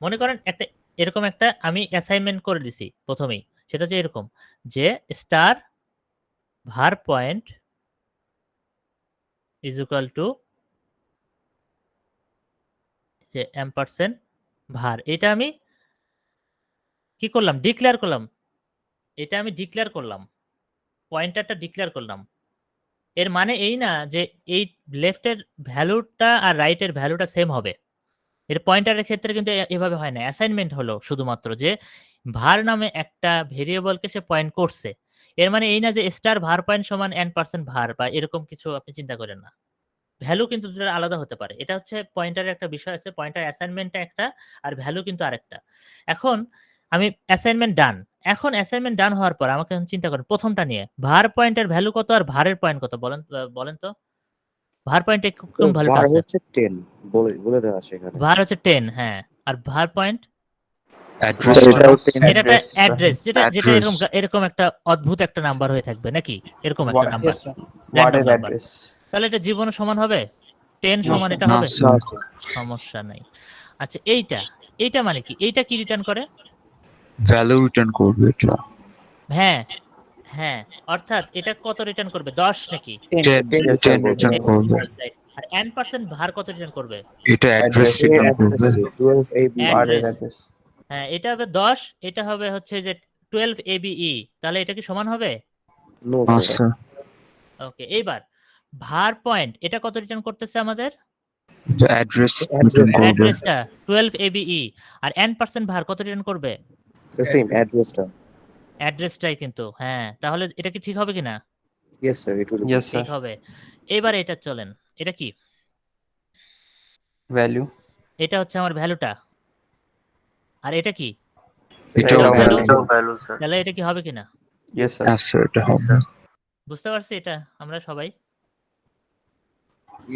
মনে করেন একটা এরকম একটা আমি অ্যাসাইনমেন্ট করে দিছি প্রথমেই, সেটা হচ্ছে এরকম যে star var point is equal to যে এম্পারসেন্ট var। এটা আমি কি করলাম? ডিক্লেয়ার করলাম। এটা আমি ডিক্লেয়ার করলাম, পয়েন্টারটা ডিক্লেয়ার করলাম। এর মানে এই না যে এই লেফটের ভ্যালুটা আর রাইটের ভ্যালুটা সেম হবে। এর পয়েন্টারের ক্ষেত্রে কিন্তু এভাবে হয় না। অ্যাসাইনমেন্ট হলো শুধুমাত্র যে var নামে একটা ভেরিয়েবলকে সে পয়েন্ট করছে। এর মানে এই না যে স্টার var পয়েন্ট সমান n% var বা এরকম কিছু আপনি চিন্তা করেন না। ভ্যালু কিন্তু দুটো আলাদা হতে পারে। এটা হচ্ছে পয়েন্টারের একটা বিষয় আছে। পয়েন্টার অ্যাসাইনমেন্টটা একটা আর ভ্যালু কিন্তু আরেকটা। এখন আমি অ্যাসাইনমেন্ট ডান। এখন অ্যাসাইনমেন্ট ডান হওয়ার পর আমাকে এখন চিন্তা করেন প্রথমটা নিয়ে var পয়েন্টের ভ্যালু কত আর ভারের পয়েন্ট কত বলেন তো। var পয়েন্টে কোন ভ্যালুটা var আছে? হচ্ছে 10 বলে দেওয়া আছে এখানে। var হচ্ছে 10, হ্যাঁ। আর var পয়েন্ট অ্যাড্রেস এটাও 10। এটা একটা Address, অ্যাড্রেস, যেটা address। এরকম একটা অদ্ভুত একটা নাম্বার হয়ে থাকবে নাকি? এরকম একটা Wa- number, yes, sir. random ওয়ার্ডের number। অ্যাড্রেস। তাহলে এটা জীবনে সমান হবে? 10 না, সমান sir। এটা না হবে? স্যার, সমস্যা নাই। আচ্ছা, এইটা মানে কি? এইটা কি রিটার্ন করে? ভ্যালু রিটার্ন করবে এটা। হ্যাঁ, হ্যাঁ, অর্থাৎ এটা কত রিটার্ন করবে? 10 নাকি? 10 রিটার্ন করবে। Right. আর n% var কত রিটার্ন করবে? এটা অ্যাড্রেস এর রিটার্ন অ্যাড্রেস করবে। 12 AB ওয়ার্ডের Address। অ্যাড্রেস। হ্যাঁ, এটা হবে 10, এটা হবে হচ্ছে যে 12 ABE। তাহলে এটা কি সমান হবে? নো না স্যার। স্যার, ওকে, এইবার var পয়েন্ট এটা কত রিটার্ন করতেছে আমাদের? এটা অ্যাড্রেস রিটার্ন করবে। অ্যাড্রেসটা 12 ABE। আর n% var কত রিটার্ন করবে? সেম অ্যাড্রেসটা। অ্যাড্রেসটাই কিন্তু, হ্যাঁ। তাহলে এটা কি ঠিক হবে কিনা? Yes sir, it will yes ঠিক স্যার। হবে। এবার এটা চলেন, এটা কি? ভ্যালু। এটা হচ্ছে আমার ভ্যালুটা। আর এটা কি? এটাও এটাও ভ্যালু। Value sir. তাহলে এটা কি হবে কিনা? Yes sir. হ্যাঁ স্যার, এটা হবে। বুঝতে পারছি এটা আমরা সবাই?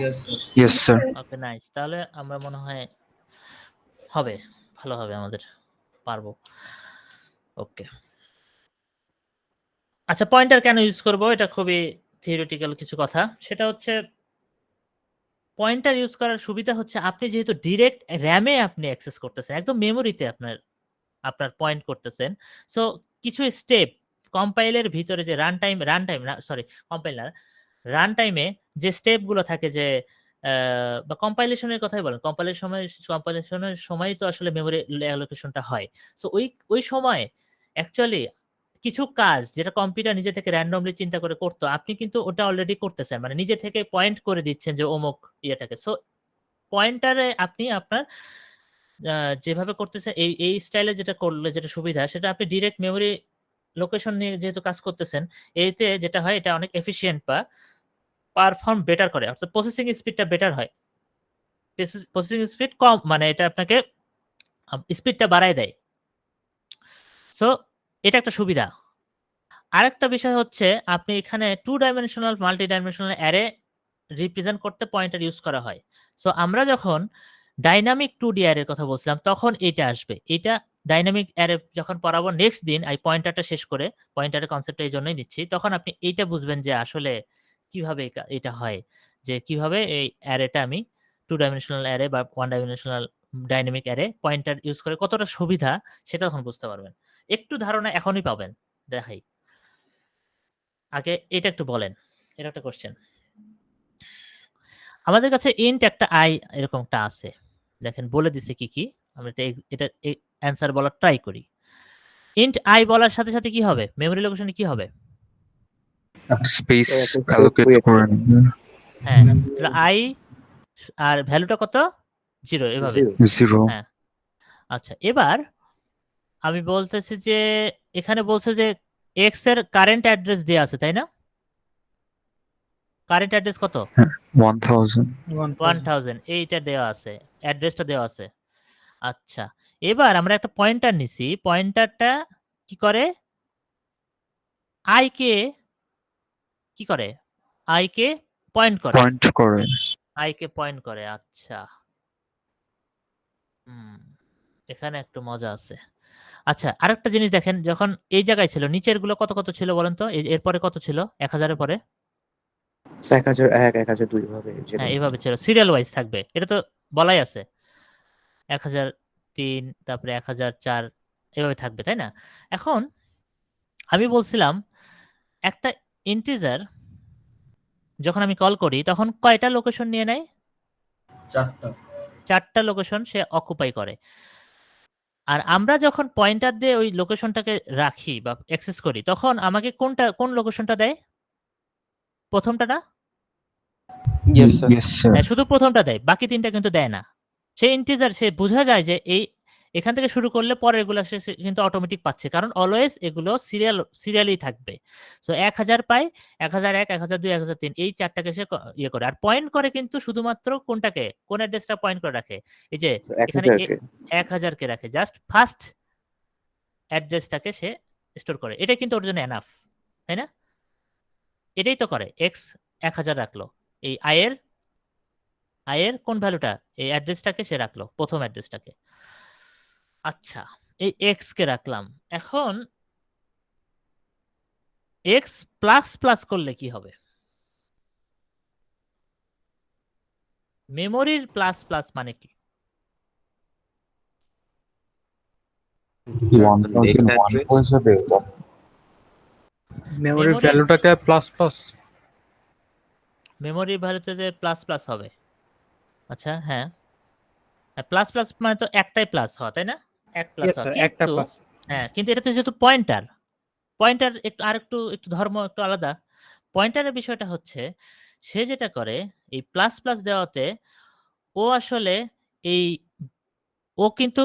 Yes, sir. Yes sir. Okay, nice. তাহলে আমরা মনে হয় হবে, ভালো হবে, আমাদের পারবো। ওকে, আচ্ছা, পয়েন্টার কেন ইউজ করব? এটা খুবই থিওরিটিক্যাল কিছু কথা। সেটা হচ্ছে পয়েন্টার ইউজ করার সুবিধা হচ্ছে আপনি যেহেতু ডিরেক্ট র্যামে আপনি অ্যাক্সেস করতেছেন, একদম মেমোরিতে আপনার পয়েন্ট করতেছেন। সো কিছু স্টেপ কম্পাইলের ভিতরে যে রান টাইমে যে স্টেপগুলো থাকে যে বা কম্পাইলেশনের কথাই বলেন, কম্পাইলেশনের সময় তো আসলে মেমোরি অ্যালোকেশনটা হয়। সো ওই সময় অ্যাকচুয়ালি কিছু কাজ যেটা কম্পিউটার নিজে থেকে র্যান্ডমলি চিন্তা করে করতো, আপনি কিন্তু ওটা অলরেডি করতেছেন, মানে নিজে থেকে পয়েন্ট করে দিচ্ছেন যে অমুক ইয়েটাকে। সো পয়েন্টারে আপনি আপনার যেভাবে করতেছেন এই স্টাইলে যেটা করলে যেটা সুবিধা, সেটা আপনি ডিরেক্ট মেমোরি লোকেশন নিয়ে যেহেতু কাজ করতেছেন, এতে যেটা হয় এটা অনেক এফিশিয়েন্ট বা পারফর্ম বেটার করে, অর্থাৎ প্রসেসিং স্পিডটা বেটার হয়। প্রসেসিং স্পিড কম মানে এটা আপনাকে স্পিডটা বাড়ায় দেয়। সো এটা একটা সুবিধা। আরেকটা বিষয় হচ্ছে আপনি এখানে 2 dimensional multi dimensional array represent করতে পয়েন্টার ইউজ করা হয়। সো আমরা যখন ডাইনামিক 2D অ্যারের কথা বলছিলাম তখন এইটা আসবে। এইটা ডাইনামিক অ্যারে যখন পড়াবো নেক্সট দিন, এই পয়েন্টারটা শেষ করে, পয়েন্টারের কনসেপ্টটা এই জন্যই নিচ্ছি, তখন আপনি এইটা বুঝবেন যে আসলে কিভাবে এটা হয়, যে কিভাবে এই অ্যারেটা আমি 2 ডাইমেনশনাল অ্যারে বা 1 dimensional dynamic array pointer use করে কতটা সুবিধা সেটা তখন বুঝতে পারবেন। একটু ধারণা এখনই পাবেন। দেখাই, আগে এটা একটু বলেন। এটা একটা কোশ্চেন। আমাদের কাছে ইন্ট একটা আই এরকমটা আছে, দেখেন বলে দিছে কি কি। আমরা এটা অ্যান্সার বলার ট্রাই করি। ইন্ট আই বলার সাথে সাথে কি হবে? মেমরি লোকেশনে কি হবে? স্পেস একটা space অ্যালোকেট create করে করবে। নেবে। হ্যাঁ, তাহলে আই আর ভ্যালুটা কত? 0, এভাবে। Zero. 0। হ্যাঁ, আচ্ছা, এবার আমি বলতেছি যে এখানে বলছে যে এক্স এর কারেন্ট অ্যাড্রেস দেয়া আছে তাই না? কারেন্ট অ্যাড্রেস কত? 1000. 1000 এইটা দেওয়া আছে, অ্যাড্রেসটা দেওয়া আছে। আচ্ছা, এবার আমরা একটা পয়েন্টার নিছি, পয়েন্টারটা কি করে, আই কে কি করে, আই কে পয়েন্ট করে, Point করে. আই কে পয়েন্ট করে। আচ্ছা, এখানে একটু মজা আছে। আচ্ছা, আরেকটা জিনিস দেখেন, যখন এই জায়গায় ছিল নিচের গুলো কত কত ছিল বলেন তো, এরপরে কত ছিল 1000 এর পরে? 1001 1002 ভাবে যেতে হ্যাঁ, যেতে। এইভাবে ছিল, সিরিয়াল ওয়াইজ থাকবে, এটা তো বলাই আছে। 1003, তারপরে 1004, এভাবে থাকবে তাই না? এখন আমি বলছিলাম একটা ইন্টিজার যখন আমি কল করি তখন কয়টা লোকেশন নিয়ে নেয়? 4টা। 4টা লোকেশন সে অকুপাই করে। আর আমরা যখন পয়েন্টার দিয়ে ওই লোকেশনটাকে রাখি বা অ্যাক্সেস করি তখন আমাকে কোন লোকেশনটা দেয়? প্রথমটা না? Yes sir. Yes, sir. হ্যাঁ, শুধু প্রথমটা দেয়, বাকি 3টা কিন্তু দেয় না। সে ইন্টিজার, সে বোঝা যায় যে এখান থেকে শুরু করলে পরেরগুলো সে কিন্তু অটোমেটিক পাচ্ছে, কারণ অলওয়েজ এগুলো সিরিয়ালি থাকবে। সো 1000 পায়, 1001, 1002, 1003 এই 4টাকে সে ইয়ে করে। আর পয়েন্ট করে কিন্তু শুধুমাত্র কোনটাকে, কোন অ্যাড্রেসটা পয়েন্ট করে রাখে? এই যে এখানে 1000 কে 1000 কে রাখে, জাস্ট ফার্স্ট অ্যাড্রেসটাকে সে স্টোর করে। এটাই কিন্তু ওর জন্য এনাফ, তাই না? এটাই তো করে, এক্স 1000 রাখলো, এই আয়ের কোন ভ্যালুটা, এই অ্যাড্রেসটাকে সে রাখলো, প্রথম অ্যাড্রেসটাকে। আচ্ছা, এই এক্স কে রাখলাম। এখন এক্স প্লাস প্লাস করলে কি হবে? মেমোরির প্লাস প্লাস মানে কি? 1001 হয়ে যাবে. মেমোরির ভ্যালুটাকে প্লাস প্লাস। মেমোরির ভ্যালুতে যে প্লাস প্লাস হবে। আচ্ছা, হ্যাঁ, প্লাস প্লাস মানে তো একটাই প্লাস হয় তাই না? এক প্লাস হয়, একটা কিন্তু প্লাস। হ্যাঁ, কিন্তু এটা তো যেহেতু পয়েন্টার, পয়েন্টার একটু ধর্ম একটু আলাদা। পয়েন্টারের বিষয়টা হচ্ছে সে যেটা করে এই প্লাস প্লাস দেওয়াতে ও আসলে এই ও কিন্তু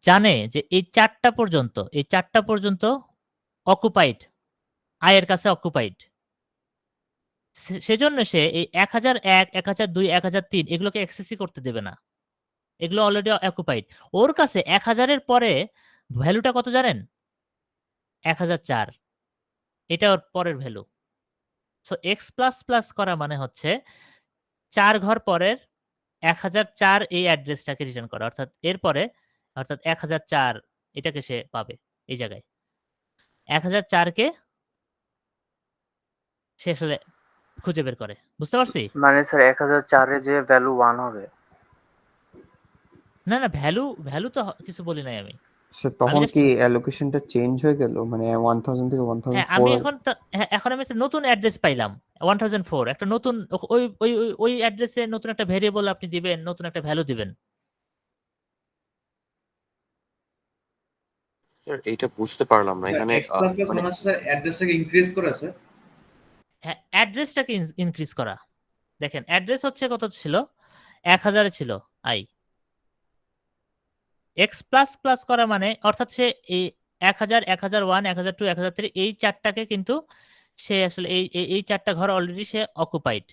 জানে যে এই 4টা পর্যন্ত অকুপাইড, আয়ের কাছে অকুপাইড। সেজন্য সে এই 1001, 1002, 1003 এগুলোকে অ্যাক্সেসই করতে দেবে না। এগুলো অলরেডি অকুপাইড। ওর কাছে 1000 এর পরে ভ্যালুটা কত জানেন? 1004, এটা ওর পরের value. So x plus plus করা মানে হচ্ছে 4 ঘর পরের 1004 এই অ্যাড্রেসটাকে রিটার্ন করা, অর্থাৎ এরপরে, অর্থাৎ 1004 এটাকে সে পাবে এই জায়গায়। 1004 কে সে আসলে খুঁজে বের করে, বুঝতে পারছি? মানে স্যার 1004 এ যে ভ্যালু 1 হবে। না ভ্যালু তো কিছু বলি নাই আমি। স্যার তখন just- কি অ্যালোকেশনটা চেঞ্জ হয়ে গেল, মানে 1000 থেকে হ্যাঁ, আমি 1004? এখন আমি একটা নতুন অ্যাড্রেস পাইলাম 1004, একটা নতুন ওই অ্যাড্রেসে নতুন একটা ভেরিয়েবল আপনি দিবেন, নতুন একটা ভ্যালু দিবেন। স্যার এইটা বুঝতে পারলাম না এখানে X++ মানে হচ্ছে স্যার অ্যাড্রেসটাকে ইনক্রিজ করে স্যার। হ্যাঁ, অ্যাড্রেসটাকে ইনক্রিজ করা। দেখেন অ্যাড্রেস হচ্ছে কত ছিল, 1000 ছিল আই। এক্স প্লাস প্লাস করা মানে অর্থাৎ সে এই 1000, 1001, 1002, 1003 এই 4টাকে কিন্তু সে আসলে এই 4টা ঘর already say occupied.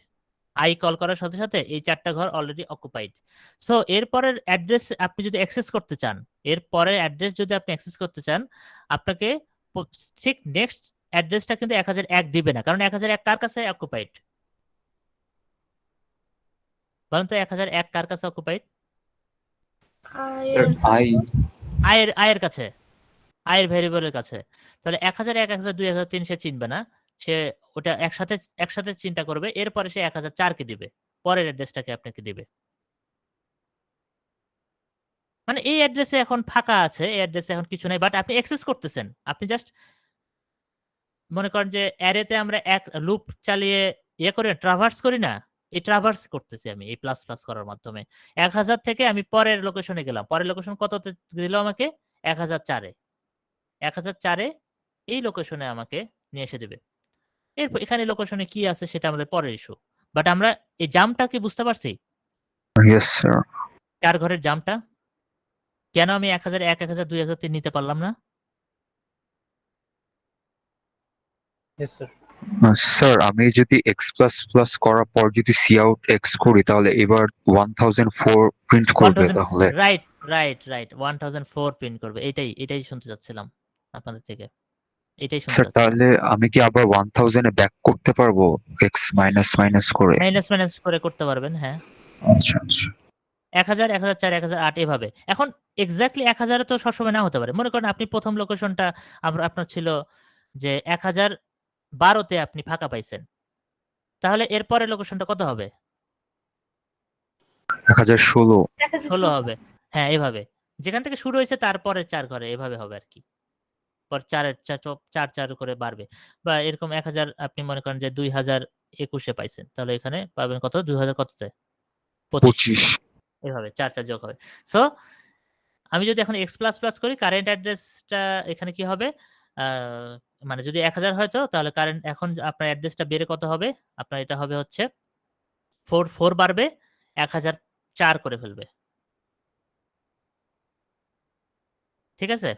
I call করার সাথে সাথে এই 4টা ঘর অলরেডি অকুপাইড। সো এরপরের অ্যাড্রেস আপনি যদি অ্যাক্সেস করতে চান, এরপরের অ্যাড্রেস যদি আপনি অ্যাক্সেস করতে চান, আপনাকে ঠিক নেক্সট অ্যাড্রেসটা কিন্তু 1001 দিবে না, কারণ 1001 কার কাছে অকুপাইড বলেন তো? 1001 কার কাছে অকুপাইড? Sir, আয়ের কাছে, আয়ের ভেরিয়েবলের কাছে। তাহলে 1001, 1002, 1003 সে চিনবে না, সে ওটা একসাথে চিন্তা করবে, এরপরে সে 1004 কে দিবে, পরের অ্যাড্রেসটাকে আপনাকে দিবে। মানে এই অ্যাড্রেসে এখন ফাঁকা আছে, এই অ্যাড্রেসে এখন কিছু নাই, বাট আপনি অ্যাক্সেস করতেছেন। আপনি জাস্ট মনে করেন যে অ্যারেতে আমরা এক লুপ চালিয়ে করে ট্রাভার্স করি না, এই ট্রাভার্স করতেছি আমি এই প্লাস প্লাস করার মাধ্যমে। 1000 থেকে আমি পরের লোকেশনে গেলাম, পরের লোকেশন কততে দিল আমাকে? 1004 এ। 1004 এ এই লোকেশনে আমাকে নিয়ে এসে দেবে। এরপর এখানে লোকেশনে কি আছে সেটা আমাদের পরের ইস্যু, বাট আমরা এই জাম্পটা কি বুঝতে পারছি? yes, sir. 4 ঘরের জাম্পটা কেন আমি 1001, 1002, 1003 নিতে পারলাম না? Yes sir. স্যার আমি যদি এক্স প্লাস প্লাস করার পর যদি সি আউট এক্স করি তাহলে এবার 1004 প্রিন্ট করবে 1000 তাহলে। রাইট, রাইট 1004 প্রিন্ট করবে। এটাই শুনতে চাচ্ছিলাম আপনাদের থেকে। এটাই শুনতে স্যার চাচ্ছিলাম। তাহলে আমি কি আবার 1000 এ ব্যাক করতে পারবো এক্স মাইনাস করে? মাইনাস করে করতে পারবেন, হ্যাঁ। আচ্ছা আচ্ছা 1000, 1004, 1008 এভাবে। এখন এক্সাক্টলি 1000 এ তো সবসময় না হতে পারে। মনে করেন আপনি ১ম লোকেশনটা আপনার ছিল যে 1012 তে আপনি ফাঁকা পাইছেন। তাহলে এর পরের লোকেশনটা কত হবে? 1016। 16 হবে। হ্যাঁ, এভাবে। যেখান থেকে শুরু হয়েছে তারপরের 4 ঘরে এভাবে হবে আরকি। পর 4 এর 4 করে বাড়বে। বা এরকম 1000 আপনি মনে করেন যে 2021 এ পাইছেন। তাহলে এখানে পাবেন কত? 2000 কততে? 25 25। এভাবে 4 যোগ হবে। সো আমি যদি এখন x++ করি কারেন্ট অ্যাড্রেসটা এখানে কি হবে? আ মানে যদি 1000 হয় তো তাহলে কারেন্ট এখন আপনার অ্যাড্রেসটা বেড়ে কত হবে? আপনার এটা হবে হচ্ছে 4 বাড়বে 1004 করে ফেলবে। ঠিক আছে?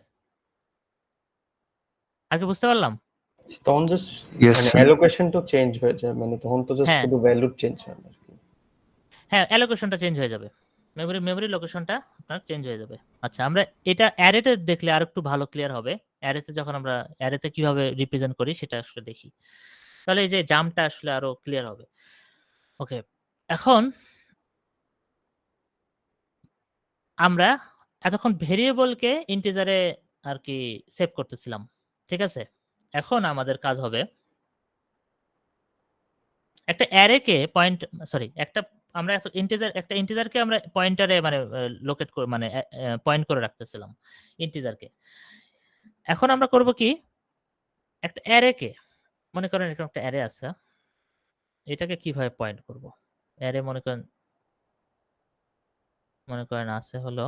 আর কি বুঝতে পারলাম? তখন জাস্ট Yes, মানে sir. অ্যালোকেশনটা চেঞ্জ হয়ে যায়, মানে তখন তো জাস্ট হ্যাঁ। শুধু ভ্যালু চেঞ্জ হয় আর কি। হ্যাঁ, অ্যালোকেশনটা চেঞ্জ হয়ে যাবে। মেমরি লোকেশনটা আপনার চেঞ্জ হয়ে যাবে। আচ্ছা, আমরা এটা অ্যারেতে দেখলে আরেকটু ভালো ক্লিয়ার হবে। অ্যারেতে যখন আমরা অ্যারেতে কিভাবে রিপ্রেজেন্ট করি সেটা আসলে দেখি। তাহলে এই যে জাম্পটা আসলে আরো ক্লিয়ার হবে। ওকে। এখন আমরা এতক্ষণ ভেরিয়েবলকে ইন্টিজারে আরকি সেভ করতেছিলাম। ঠিক আছে? এখন আমাদের কাজ হবে একটা অ্যারেকে আমরা একটা ইন্টিজারকে আমরা পয়েন্টারে মানে লোকেট করে মানে পয়েন্ট করে রাখতেছিলাম ইন্টিজারকে। এখন আমরা করব কি? একটা অ্যারেকে মনে করেন এরকম একটা অ্যারে আছে। এটাকে কিভাবে পয়েন্ট করব? অ্যারে মনে করেন আছে হলো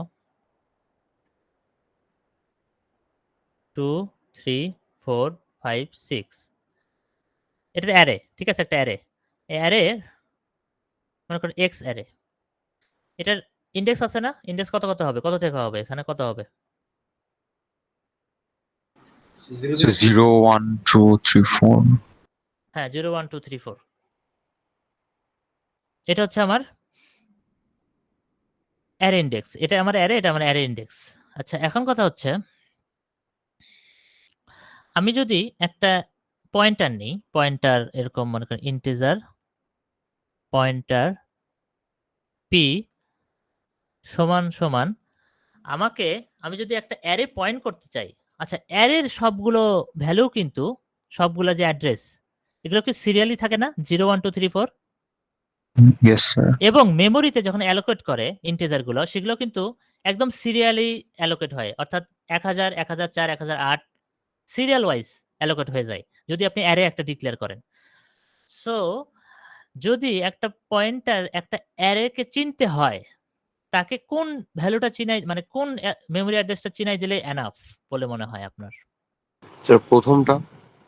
2, 3, 4, 5, 6 এটা অ্যারে। ঠিক আছে? একটা অ্যারে। এই অ্যারের মনে করেন X অ্যারে। এটার ইনডেক্স আছে না? ইনডেক্স কত হবে? কত থেকে হবে? এখানে কত হবে? So 0 1 2 3 4. হ্যাঁ, 0 1 2 3 4 এটা হচ্ছে আমার অ্যারে ইনডেক্স। এটা আমার অ্যারে, এটা আমার অ্যারে ইনডেক্স। আচ্ছা, এখন কথা হচ্ছে আমি যদি একটা পয়েন্টার নিই, পয়েন্টার এরকম মনে করেন ইন্টিজার পয়েন্টার p সমান আমি যদি একটা অ্যারে পয়েন্ট করতে চাই। আচ্ছা, অ্যারের সবগুলো ভ্যালু কিন্তু সবগুলা যে অ্যাড্রেস এগুলো কি সিরিয়ালি থাকে না? 0 1 2 3 4 Yes, sir. এবং মেমোরিতে যখন অ্যালোকেট করে ইন্টিজার গুলো সেগুলো কিন্তু একদম সিরিয়ালি অ্যালোকেট হয়। অর্থাৎ 1000, 1004, 1008 সিরিয়াল ওয়াইজ অ্যালোকেট হয়ে যায় যদি আপনি অ্যারে একটা ডিক্লেয়ার করেন। সো যদি একটা পয়েন্টার একটা অ্যারেকে চিনতে হয় তাকে কোন ভ্যালুটা মানে কোন মেমোরি অ্যাড্রেসটা চিনাই দিলে এনাফ বলে মনে হয় আপনার? স্যার প্রথমটা।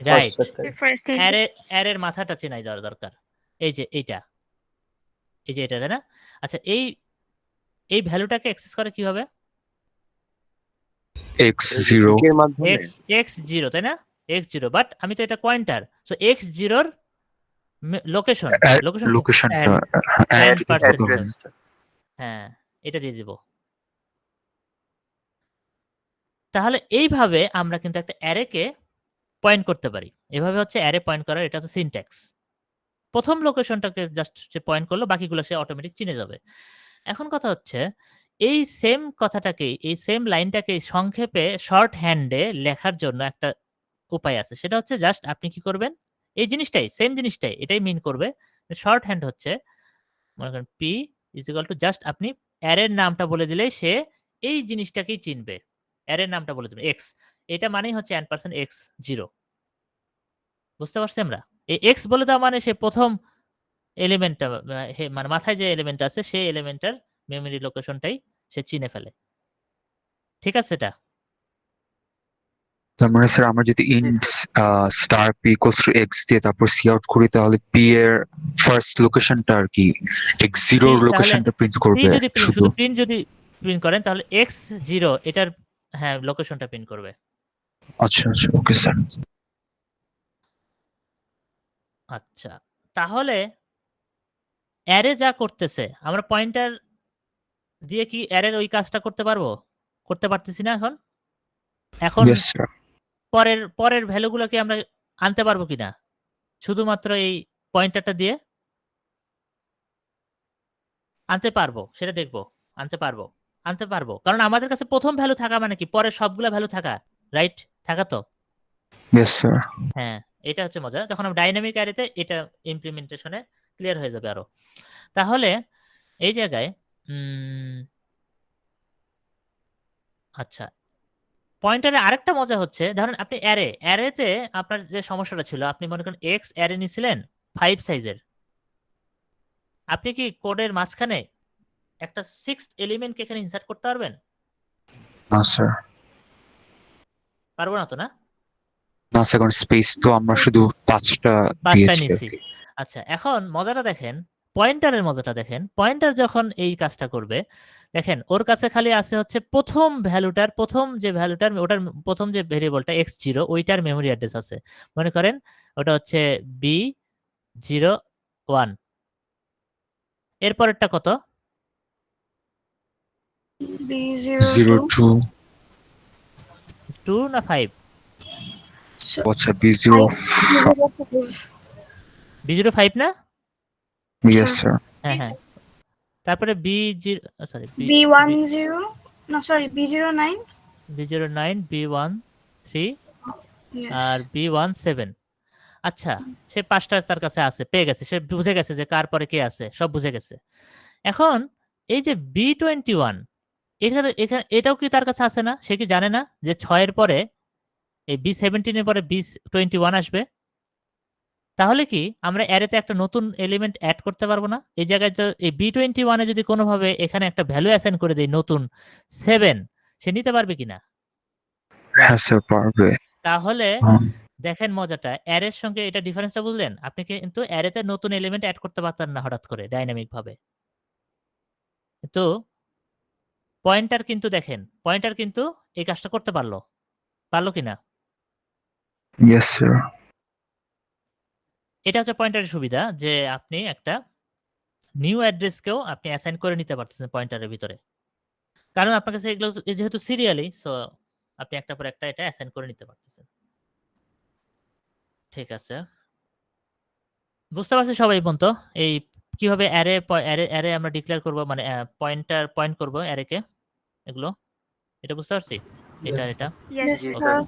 রাইট। First second. অ্যারের মাথাটা চিনাই দেওয়ার দরকার। এই যে এটা তাই না? আচ্ছা, এই ভ্যালুটাকে অ্যাক্সেস করে কিভাবে? X0. এর মাধ্যমে x0 তাই না? x0 বাট আমি তো এটা পয়েন্টার। সো x0 এর লোকেশন লোকেশনটা and add percent করবেন। অ্যাড্রেসটা হ্যাঁ, এটা দিয়ে দিব। তাহলে এইভাবে আমরা কিন্তু একটা অ্যারেকে পয়েন্ট করতে পারি। এভাবে হচ্ছে অ্যারে পয়েন্ট করার এটা হচ্ছে সিনট্যাক্স। প্রথম লোকেশনটাকে জাস্ট সে পয়েন্ট করলো, বাকিগুলো সে অটোমেটিক চিনে যাবে। এখন কথা হচ্ছে এই সেম কথাটাকেই, এই সেম লাইনটাকে সংক্ষেপে শর্ট হ্যান্ডে লেখার জন্য একটা উপায় আছে। সেটা হচ্ছে জাস্ট আপনি কি করবেন? এই জিনিসটাই, সেম জিনিসটাই এটাই মিন করবে। শর্ট হ্যান্ড হচ্ছে মনে করেন p জাস্ট আপনি অ্যারের নামটা বলে দিলেই সে এই জিনিসটাকেই চিনবে। অ্যারের নামটা বলে দিবেন x। এটা মানেই হচ্ছে %x0 বুঝতে পারছি আমরা? এই x বলে দেওয়া মানে সে প্রথম এলিমেন্টটা মানে মাথায় যে এলিমেন্ট আছে সেই এলিমেন্টটার মেমরি লোকেশনটাই সে চিনে ফেলে। ঠিক আছে এটা? তার মানে স্যার আমরা যদি int star p equals to x দিয়ে তারপর c out করি তাহলে p এর ফার্স্ট লোকেশনটা আর কি x0 এর লোকেশনটা প্রিন্ট করবে শুধু। শুধু প্রিন্ট যদি প্রিন্ট করেন তাহলে x0 এটার হ্যাঁ লোকেশনটা প্রিন্ট করবে। আচ্ছা আচ্ছা ওকে স্যার। আচ্ছা, তাহলে অ্যারে যা করতেছে আমরা পয়েন্টার দিয়ে কি অ্যারের ওই কাজটা করতে পারবো? করতে পারতেছি না এখন? এখন Yes, sir. পরের ভ্যালুগুলোকে আমরা আনতে পারবো কিনা? শুধুমাত্র এই পয়েন্টারটা দিয়ে? আনতে পারবো, সেটা দেখবো। আনতে পারবো। কারণ আমাদের কাছে ১ম ভ্যালু থাকা মানে কি? পরের সবগুলা ভ্যালু থাকা, রাইট? থাকা তো? Yes, sir. হ্যাঁ, এটা হচ্ছে মজা। যখন আমরা ডাইনামিক অ্যারেতে এটা ইমপ্লিমেন্টেশনে ক্লিয়ার হয়ে যাবে আরো। তাহলে এই জায়গায় আচ্ছা, পয়েন্টারে আরেকটা মজা হচ্ছে, ধরেন আপনি অ্যারেতে আপনার যে সমস্যাটা ছিল, আপনি মনে করেন x অ্যারে নিছিলেন 5 সাইজের। আপনি কি কোডের মাঝখানে একটা 6th এলিমেন্টকে এখানে ইনসার্ট করতে পারবেন? No, sir. পারবো না তো, না? না স্যার, কারণ স্পেস তো আমরা শুধু 5টা 5টা দিয়েছি আর নিছি। কি। আচ্ছা, এখন মজাটা দেখেন, পয়েন্টারের মজাটা দেখেন। পয়েন্টার যখন এই কাজটা করবে, দেখেন ওর কাছে খালি আছে হচ্ছে প্রথম যে ভ্যালুটার ওটার প্রথম যে ভেরিয়েবলটা x0 ওইটার মেমরি অ্যাড্রেস আছে। মনে করেন ওটা হচ্ছে B01। এর পরেরটা কত? B02 02 2 না 5? আচ্ছা B0 B05 না? yes sir. হ্যাঁ। তারপরে B10 no sorry B09 B09 B13 yes আর B17। আচ্ছা, সে 5টা তার কাছে আছে, পেয়ে গেছে, সে বুঝে গেছে যে কার পরে কে আছে, সব বুঝে গেছে। এখন এই যে B21 এখানে এটাও কি তার কাছে আছে না? সে কি জানে না যে 6 এর পরে এই B17 এর পরে B21 আসবে? তাহলে কি আমরা অ্যারেতে একটা নতুন এলিমেন্ট অ্যাড করতে পারবো না? এই জায়গায় এই B21 এ যদি কোনোভাবে এখানে একটা ভ্যালু অ্যাসাইন করে দেই নতুন 7, সে নিতে পারবে কিনা? হ্যাঁ স্যার পারবে। তাহলে দেখেন মজাটা, অ্যারের সঙ্গে এটা ডিফারেন্সটা বুঝলেন? আপনি কিন্তু অ্যারেতে নতুন এলিমেন্ট অ্যাড করতে পারতেন না হঠাৎ করে ডাইনামিক ভাবে। তো পয়েন্টার কিন্তু দেখেন, পয়েন্টার কিন্তু এই কাজটা করতে পারলো। পারলো কিনা? yes sir. এটা হচ্ছে পয়েন্টারের সুবিধা, যে আপনি একটা নিউ অ্যাড্রেসকেও আপনি অ্যাসাইন করে নিতে পারতেছেন পয়েন্টারের ভিতরে। কারণ আপনার কাছে এগুলো যেহেতু সিরিয়ালি, সো আপনি একটা পর একটা এটা অ্যাসাইন করে নিতে পারতেছেন। ঠিক আছে, বুঝতে পারছি সবাই পর্যন্ত এই কিভাবে অ্যারে আমরা ডিক্লেয়ার করব, মানে পয়েন্ট করব অ্যারেকে, এগুলো এটা বুঝতে পারছি। এটা Yes. এটা yes জি sir স্যার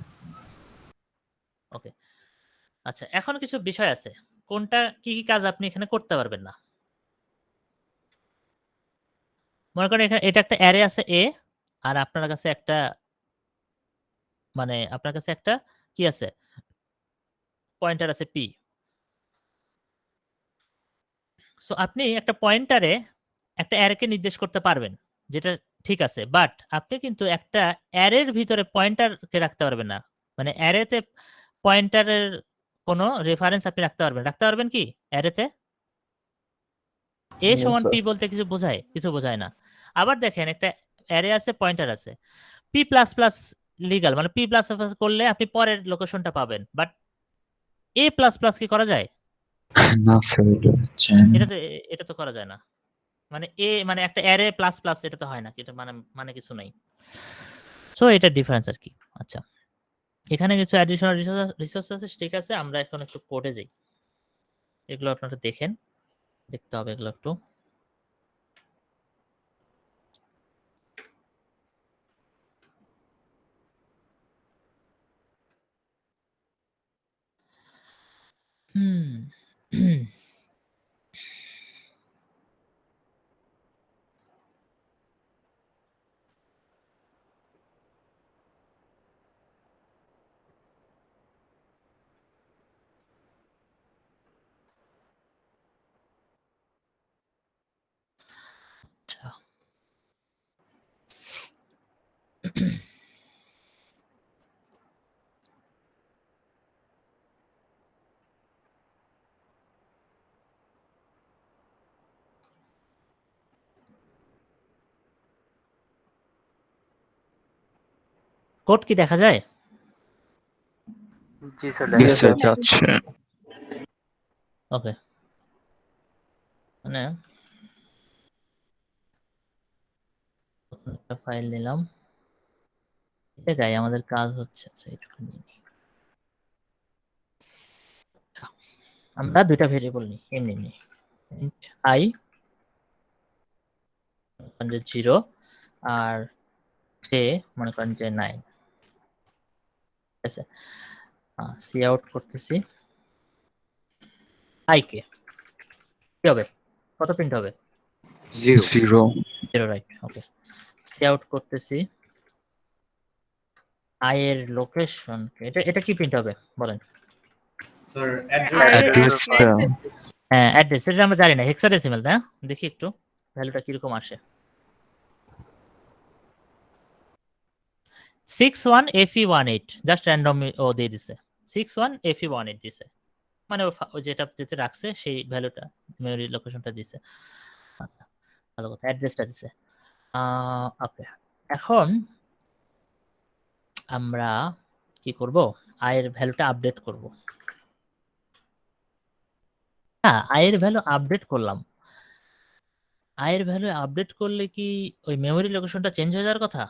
ওকে। আচ্ছা, এখন কিছু বিষয় আছে, কোনটা কি কাজ আপনি এখানে করতে পারবেন না। মনে করেন এখানে এটা একটা অ্যারে আছে a, আর আপনার কাছে একটা কি আছে, পয়েন্টার আছে p। সো আপনি একটা পয়েন্টারে একটা অ্যারেকে নির্দেশ করতে পারবেন, যেটা ঠিক আছে, বাট আপনি কিন্তু একটা অ্যারের ভিতরে পয়েন্টারকে রাখতে পারবেন না। মানে অ্যারেতে পয়েন্টারের কোনো রেফারেন্স আপনি রাখতে পারবেন কি অ্যারেতে? a সমান p বলতে কিছু বোঝায়? কিছু বোঝায় না। আবার দেখেন একটা অ্যারে আছে, পয়েন্টার আছে, p++ লিগ্যাল, মানে p++ করলে আপনি পরের লোকেশনটা পাবেন, বাট a++ কি করা যায়? না স্যার এটা তো করা যায় না। মানে মানে একটা অ্যারে প্লাস প্লাস এটা তো হয় না, এটা মানে কিছু নাই। সো এটা ডিফারেন্স আর কি। আচ্ছা, এখানে কিছু অ্যাডিশনাল রিসোর্স আছে, ঠিক আছে। আমরা এখন একটু কোডে যাই, এগুলো আপনারা দেখতে হবে এগুলো একটু। আচ্ছা, কোড কি দেখা যায়? জি স্যার yes sir যাচ্ছে। ওকে, মানে একটা ফাইল নিলাম, এটা গাই আমাদের কাজ হচ্ছে। আচ্ছা এটুকু নিয়ে নিই। আচ্ছা, আমরা দুইটা ভেরিয়েবল নিই, এমনি নিই। int i মনে করেন যে 0 আর j মনে করেন যে 9, ঠিক আছে। সি আউট করতেছি i কে, কি হবে, কত প্রিন্ট হবে? 0 0 0, রাইট। ওকে, সি আউট করতেছি i এর লোকেশন, এটা কি প্রিন্ট হবে বলেন? স্যার অ্যাড্রেস অ্যাড্রেস হ্যাঁ অ্যাড্রেস, এটা আমরা জানি না, হেক্সাডেসিমাল না, দেখি একটু ভ্যালুটা কিরকম আসে। 61fe18 জাস্ট র্যান্ডম ও দিয়ে দিছে, 61fe18 দিছে, মানে ওই যেটা যেতে রাখছে সেই ভ্যালুটা, মেমরি লোকেশনটা দিছে। আচ্ছা, ভালো কথা, অ্যাড্রেসটা দিছে। ওকে, এখন আমরা কি করব, i এর ভ্যালুটা আপডেট করব। হ্যাঁ, i এর ভ্যালু আপডেট করলাম, i এর ভ্যালু আপডেট করলে কি ওই মেমরি লোকেশনটা চেঞ্জ হয়ে যাওয়ার কথা?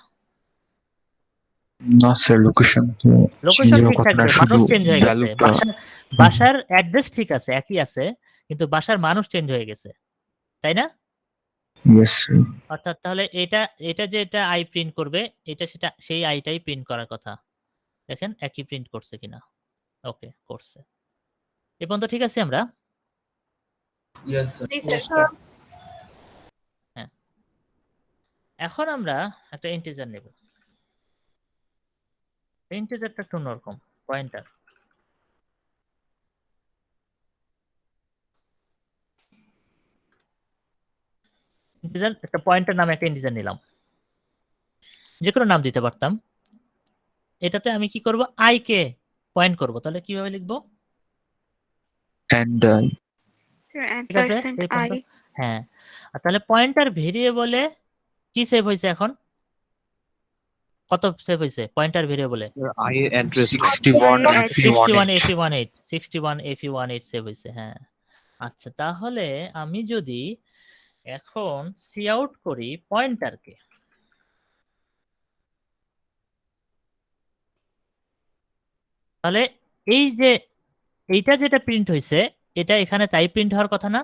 না স্যার, লোকেশন তো চেঞ্জ লোকেশন হওয়ার ঠিক কথা না, থাকবে, শুধু মানুষ চেঞ্জ হয়ে গেছে, ভ্যালুটা। বাসার অ্যাড্রেস ঠিক আছে, একই আছে, কিন্তু বাসার মানুষ চেঞ্জ হয়ে গেছে, তাই না? Yes sir. অর্থাৎ তাহলে এটা যে এটা আই প্রিন্ট করবে, এটা সেটা সেই আইটাই প্রিন্ট করার কথা। দেখেন একই প্রিন্ট করছে কিনা। ওকে, করছে। এ পর্যন্ত ঠিক আছে আমরা? Yes sir. জি স্যার। হ্যাঁ, এখন আমরা একটা ইন্টিজার নেব। ইন্টিজারটা একটু অন্যরকম, পয়েন্টার। ইন্টিজার, একটা পয়েন্টার নামে একটা ইন্টিজার নিলাম, যে কোনো নাম দিতে পারতাম। এটাতে আমি কি করব, আই কে পয়েন্ট করব, তাহলে কিভাবে লিখবো? এন্ড ঠিক আছে, এই পর্যন্ত। হ্যাঁ, আর তাহলে পয়েন্টার ভেরিয়েবলে কি সেভ হয়েছে এখন? কত সেভ হয়েছে পয়েন্টার ভেরিয়েবলে? i এর অ্যাড্রেস 61fe18 61fe18 সেভ হয়েছে। হ্যাঁ, আচ্ছা, তাহলে আমি যদি এখন সি আউট করি পয়েন্টারকে, তাহলে এই যে এইটা যেটা প্রিন্ট হয়েছে, এটা এখানে তাই প্রিন্ট হওয়ার কথা না?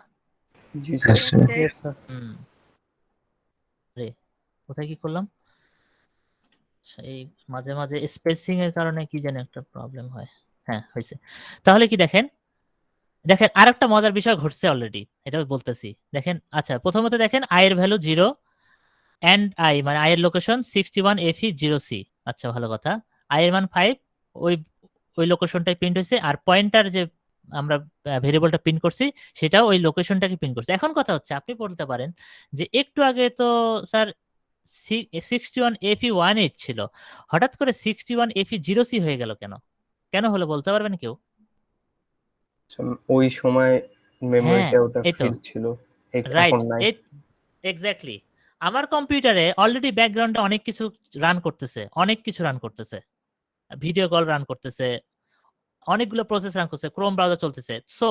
জি হ্যাঁ স্যার। স্যার। Yes sir. আরে কোথায় কি করলাম? আচ্ছা, এই মাঝে মাঝে স্পেসিং এর কারণে কি যেন একটা প্রবলেম হয়। হ্যাঁ, হয়েছে। তাহলে কি দেখেন আরেকটা মজার বিষয় ঘটছে অলরেডি, এটা বলতেছি। দেখেন, আচ্ছা প্রথমত দেখেন i এর ভ্যালু 0 এন্ড i মানে i এর লোকেশন 61fe0c। আচ্ছা, ভালো কথা। i এর মান 5, ওই ওই লোকেশনটাই প্রিন্ট হয়েছে, আর পয়েন্টার যে আমরা ভেরিয়েবলটা প্রিন্ট করছি সেটাও ওই লোকেশনটাকে প্রিন্ট করছে। এখন কথা হচ্ছে, আপনি বলতে পারেন যে একটু আগে তো স্যার 61fe18 ছিল, হঠাৎ করে 61fe0c হয়ে গেল কেন? কেন হলো বলতে পারবেন কেউ? ওই সময় মেমোরিটা হ্যাঁ, ওটা এই তো, ফিল ছিল, রাইট, এখন নাই। এক্স্যাক্টলি। আমার কম্পিউটারে অলরেডি ব্যাকগ্রাউন্ডে অনেক কিছু রান করতেছে, ভিডিও কল রান করতেছে, অনেকগুলো প্রসেস রান করতেছে, ক্রোম ব্রাউজার চলতেছে। সো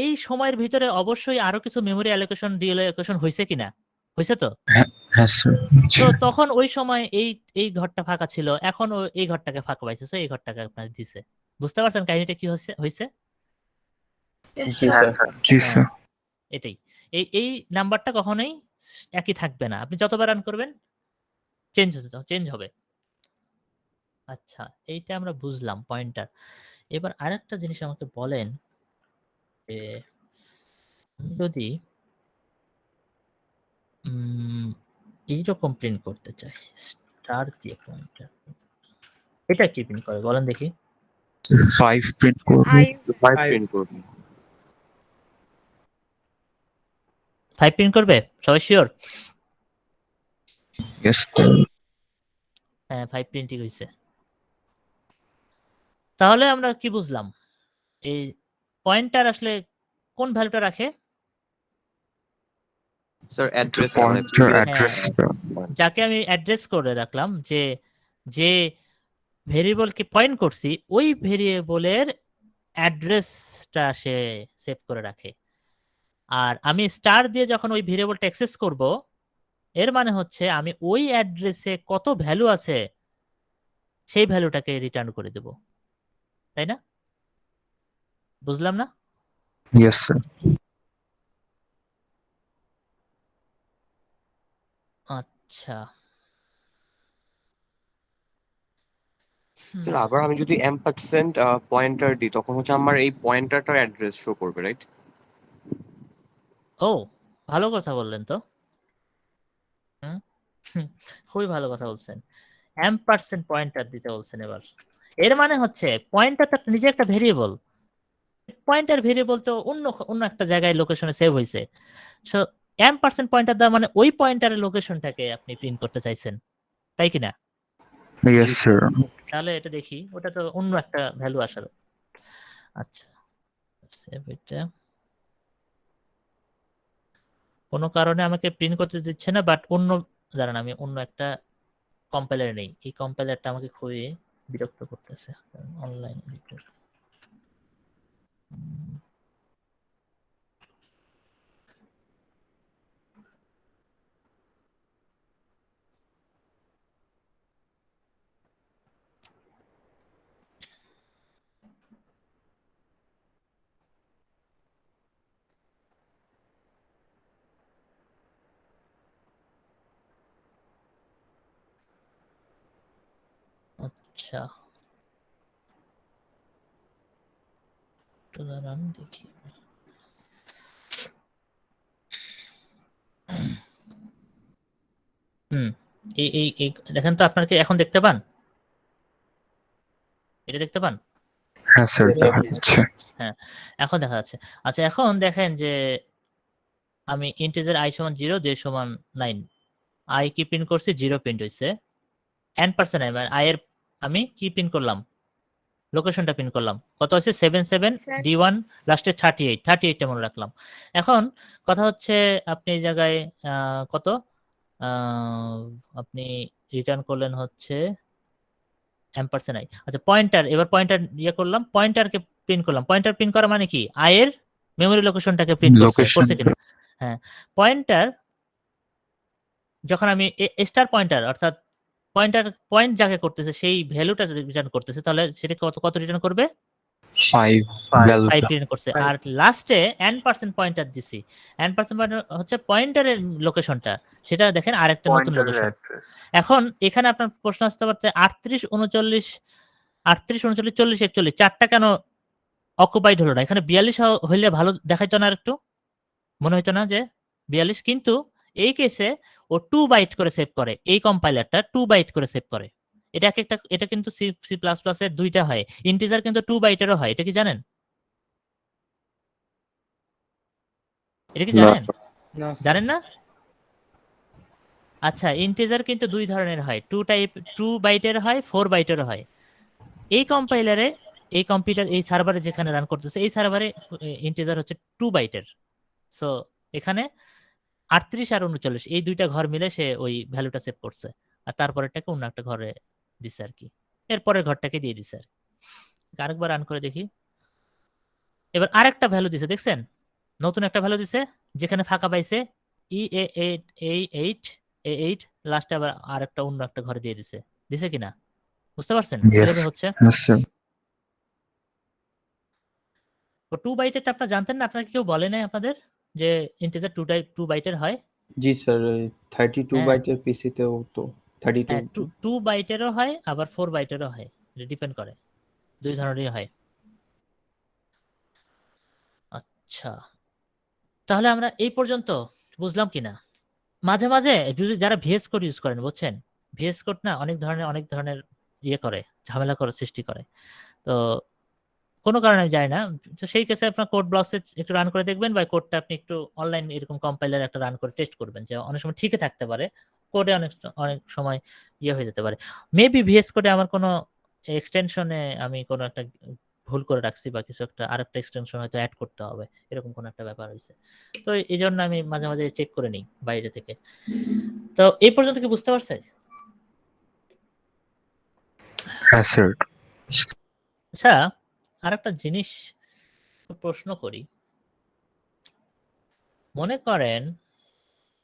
এই সময়ের ভিতরে অবশ্যই আরো কিছু মেমোরি অ্যালোকেশন ডিঅ্যালোকেশন হয়েছে কিনা? হয়েছে তো। হ্যাঁ স্যার। তো তখন ওই সময় এই ঘরটা ফাঁকা ছিল, এখন এই ঘরটাকে ফাঁকা পাইছে, সো এই ঘরটাকে আপনার দিছে। বুঝতে পারছেন কাহিনীটা কি হয়েছে? জি স্যার। জি স্যার। এটাই, এই নাম্বারটা কখনোই একই থাকবে না, আপনি যতবার রান করবেন চেঞ্জ হবে। আচ্ছা, এইটা আমরা বুঝলাম পয়েন্টার। এবার আরেকটা জিনিস আমাকে বলেন যে আমি যদি এইরকম প্রিন্ট করতে চাই, স্টার দিয়ে পয়েন্টার, এটা কি প্রিন্ট করে বলেন দেখি? 5 প্রিন্ট করবে। 5 প্রিন্ট করবে। 5 প্রিন্ট করবে, সবাই শিওর? ইয়েস। হ্যাঁ, 5 প্রিন্টই হয়েছে। তাহলে আমরা কি বুঝলাম, এই পয়েন্টার আসলে কোন ভ্যালুটা রাখে? Sir address pointer address. যাকে আমি অ্যাড্রেস করে রাখলাম, যে ভেরিয়েবলকে পয়েন্ট করছি ওই ভেরিয়েবলের অ্যাড্রেসটা সে সেভ করে রাখে। আর আমি স্টার দিয়ে যখন ওই ভেরিয়েবলটা অ্যাক্সেস করব, এর মানে হচ্ছে আমি ওই অ্যাড্রেসে কত ভ্যালু আছে সেই ভ্যালুটাকে রিটার্ন করে দেব, তাই না? বুঝলাম না? Yes, sir. আচ্ছা, স্যার আবার আমি যদি M% পয়েন্টার দিই তখন হচ্ছে আমার এই পয়েন্টারটার অ্যাড্রেস শো করবে, রাইট? ও ভালো কথা বললেন তো। হুম, খুবই ভালো কথা বলছেন। M% পয়েন্টার দিতে বলছেন এবার। এর মানে হচ্ছে পয়েন্টারটা নিজে একটা ভেরিয়েবল, পয়েন্টার ভেরিয়েবল তো অন্য অন্য একটা জায়গায় লোকেশনে সেভ হয়েছে। সো M% পয়েন্টার দেওয়া মানে ওই পয়েন্টারের লোকেশনটাকে আপনি প্রিন্ট করতে চাইছেন, তাই কি না? Yes, sir. তাহলে এটা দেখি, ওটা তো অন্য একটা ভ্যালু আসলে। আচ্ছা, সেভ এটা। কোনো কারণে আমাকে প্রিন্ট করতে দিচ্ছে না, বাট অন্য, দাঁড়ান আমি অন্য একটা কম্পাইলার নেই। এই কম্পাইলারটা আমাকে খুবই বিরক্ত করতেছে। অনলাইন এডিটর, আচ্ছা তো দাঁড়ান দেখি। হুম, এই এই এই দেখেন তো, আপনার কি এখন দেখতে পান? এটা দেখতে পান? হ্যাঁ স্যার, দেখা যাচ্ছে। হ্যাঁ, এখন দেখা যাচ্ছে। আচ্ছা, এখন দেখেন যে আমি ইন্টিজার i সমান 0, j সমান 9, i কি প্রিন্ট করছি? 0 প্রিন্ট হইছে। n% মানে i এর আমি কি প্রিন্ট করলাম? লোকেশনটা প্রিন্ট করলাম। কত হচ্ছে? 77 d1 লাস্টে 38 টা মনে রাখলাম। এখন কথা হচ্ছে আপনি এই জায়গায় কত আপনি রিটার্ন করলেন হচ্ছে M%i। আচ্ছা, পয়েন্টার, এবার পয়েন্টার ইয়ে করলাম, পয়েন্টারকে প্রিন্ট করলাম। পয়েন্টার প্রিন্ট করা মানে কি? i এর মেমরি লোকেশনটাকে প্রিন্ট Location. করছে কিনা? হ্যাঁ, পয়েন্টার যখন আমি স্টার পয়েন্টার অর্থাৎ পয়েন্টার পয়েন্ট যাকে করতেছে সেই ভ্যালুটা রিটার্ন করতেছে, তাহলে সেটা কত কত রিটার্ন করবে? 5 value. 5 রিটার্ন করছে। আর লাস্টে n% পয়েন্টার দিছি। n% পয়েন্টার হচ্ছে পয়েন্টারের লোকেশনটা, সেটা দেখেন আরেকটা নতুন পয়েন্টারের লোকেশন। অ্যাড্রেস। এখন এখানে আপনার প্রশ্ন আসতে পারছে 38 39 40 41 চারটা কেন অকুপাইড হলো না? এখানে 42 হইলে ভালো দেখাইতো না? আর একটু মনে হইতো না যে 42? কিন্তু এই কেসে ও 2 বাইট করে সেভ করে, এই কম্পাইলারটা 2 বাইট করে সেভ করে। এটা একটা, এটা কিন্তু সি সি প্লাস প্লাস এর দুইটা হয়, ইন্টিজার কিন্তু 2 বাইটেরও হয়। এটা কি জানেন? এটা কি না। জানেন? জানেন না? আচ্ছা, ইন্টিজার কিন্তু দুই ধরনের হয়, 2 বাইটের হয়, 4 বাইটেরও হয়। এই কম্পাইলারে, এই কম্পিউটার, এই সার্ভারে যেখানে রান করতেছে, এই সার্ভারে ইন্টিজার হচ্ছে 2 বাইটের। সো এখানে 38 আর 39 এই দুইটা ঘর মিলে সে ওই ভ্যালুটা সেভ করছে, আর তারপরেরটাকে অন্য একটা ঘরে দিছে আর কি, এরপরের ঘরটাকে দিয়ে দিছে আর কি। আরেকবার রান করে দেখি। এবার আরেকটা ভ্যালু দিছে, দেখছেন? নতুন একটা ভ্যালু দিছে, যেখানে ফাঁকা পাইছে E8 লাস্টে আবার আরেকটা অন্য একটা ঘরে দিয়ে দিছে। দিছে কিনা বুঝতে পারছেন Yes. কিভাবে হচ্ছে? Yes, sir. তো 2 বাইটেরটা আপনারা জানতেন না? আপনাকে কেউ বলে নাই আপনাদের যে ইন্টিজার 2 বাইটের হয়? জি স্যার, 32 হ্যাঁ। বাইটের পিসিতেও তো 32 হ্যাঁ, 2 বাইটেরও হয়, আবার 4 বাইটেরও হয়, ডিপেন্ড করে, দুই ধরনেরই হয়। আচ্ছা, তাহলে আমরা এই পর্যন্ত বুঝলাম কিনা? মাঝে মাঝে যদি যারা ভিএস কোড ইউজ করেন, বুঝছেন, ভিএস কোড না অনেক ধরনের ইয়ে করে, ঝামেলা করে সৃষ্টি করে। তো কোনো কারণে আমি জানি না, তো সেই কেসে আপনার কোড ব্লকসে একটু রান করে দেখবেন, বা কোডটা আপনি একটু অনলাইন এরকম কম্পাইলার একটা রান করে টেস্ট করবেন, যে অনেক সময় ঠিকই থাকতে পারে, কোডে অনেক সময় ইয়ে হয়ে যেতে পারে। মেবি ভিএস কোডে আমার কোনো এক্সটেনশনে আমি কোনো একটা ভুল করে রাখছি, বা কিছু একটা আরেকটা এক্সটেনশন হয়তো অ্যাড করতে হবে, এরকম কোনো একটা ব্যাপার হয়েছে। তো এই জন্য আমি মাঝে মাঝে চেক করে নিই বাইরে থেকে। তো এই পর্যন্ত কি বুঝতে পারছেন? হ্যাঁ স্যার। আচ্ছা, আরেকটা জিনিস প্রশ্ন করি, মনে করেন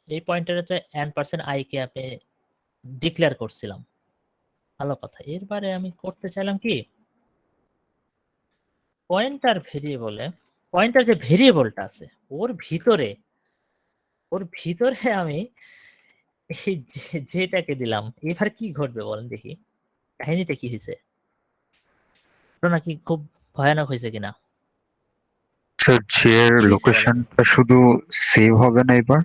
এই পয়েন্টারেতে n% i কে আপনি ডিক্লেয়ার করছিলাম, ভালো কথা। এরবারে আমি করতে চাইলাম কি, পয়েন্টার যে ভেরিয়েবলটা আছে ওর ভিতরে আমি এই যেটাকে দিলাম, এবার কি ঘটবে বলেন দেখি, কাহিনীটা কি হয়েছে, নাকি খুব ভয়ানক হয়েছে কিনা? স্যার জে এর কি হয়েছে বলেন? লোকেশনটা শুধু সেভ হবে না এবার?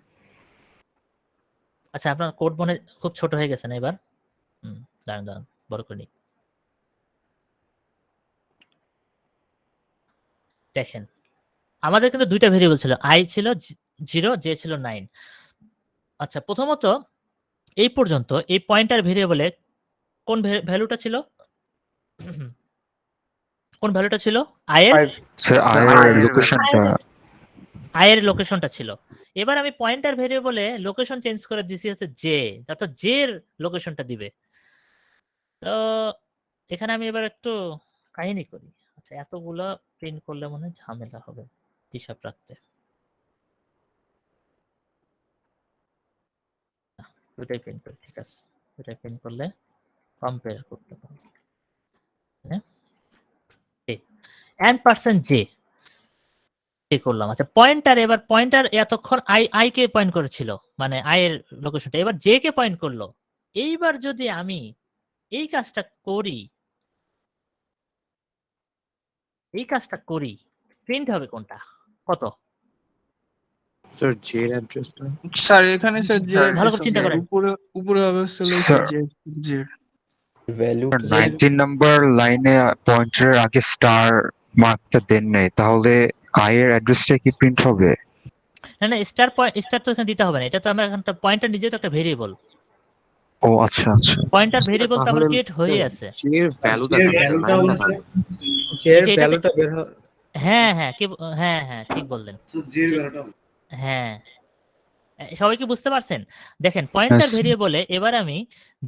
আচ্ছা, আপনার কোড মনে খুব ছোট হয়ে গেছে না এবার? দাঁড়ান বড় করে নিই। দেখেন, আমাদের কিন্তু দুইটা ভেরিয়েবল ছিল, i ছিল 0, j ছিল 9। আচ্ছা, প্রথমত এই পর্যন্ত এই পয়েন্টার ভেরিয়েবলে কোন ভ্যালুটা ছিল? কোন ভ্যালুটা ছিল? i এর স্যার আই এর লোকেশনটা i এর লোকেশনটা ছিল। এবার আমি পয়েন্টার ভেরিয়েবলে লোকেশন চেঞ্জ করে দিছি হচ্ছে j, অর্থাৎ j এর লোকেশনটা দিবে। তো এখানে আমি এবার একটু কাহিনী করি। আচ্ছা, এতগুলো প্রিন্ট করলে মনে হয় ঝামেলা হবে হিসাব রাখতে। দুটাই প্রিন্ট করি, ঠিক আছে। দুটাই প্রিন্ট করলে কম্পেয়ার করতে পারবো। n%j করলাম। আচ্ছা, এবার পয়েন্টার এতক্ষণ i কে পয়েন্ট করেছিল, মানে i এর লোকেশনটা, এবার j কে পয়েন্ট করলো। এইবার যদি আমি এই কাজটা করি, প্রিন্ট হবে কোনটা, কত? স্যার জে এর অ্যাড্রেসটা স্যার এখানে স্যার যে ভালো করে চিন্তা করেন। উপরে হবে হচ্ছে স্যার যে ভ্যালু 19 নাম্বার লাইনে পয়েন্টারের আগে স্টার মার্কটা দেন নাই, তাহলে আই এর অ্যাড্রেসটা কি প্রিন্ট হবে? না, স্টার তো এখানে দিতে হবে না, এটা তো আমরা এখানটা পয়েন্টার নিজে তো একটা ভেরিয়েবল। ও আচ্ছা পয়েন্টার ভেরিয়েবল তো আমার ক্রিয়েট হয়ে আছে। জে এর ভ্যালু জে এর ভ্যালুটা হচ্ছে যে ভ্যালুটা বের হয়। হ্যাঁ, ঠিক বললেন। জে এর ভ্যালুটা হ্যাঁ, সবাই কি বুঝতে পারছেন? দেখেন, পয়েন্টার Yes. ভেরিয়েবলে এবার আমি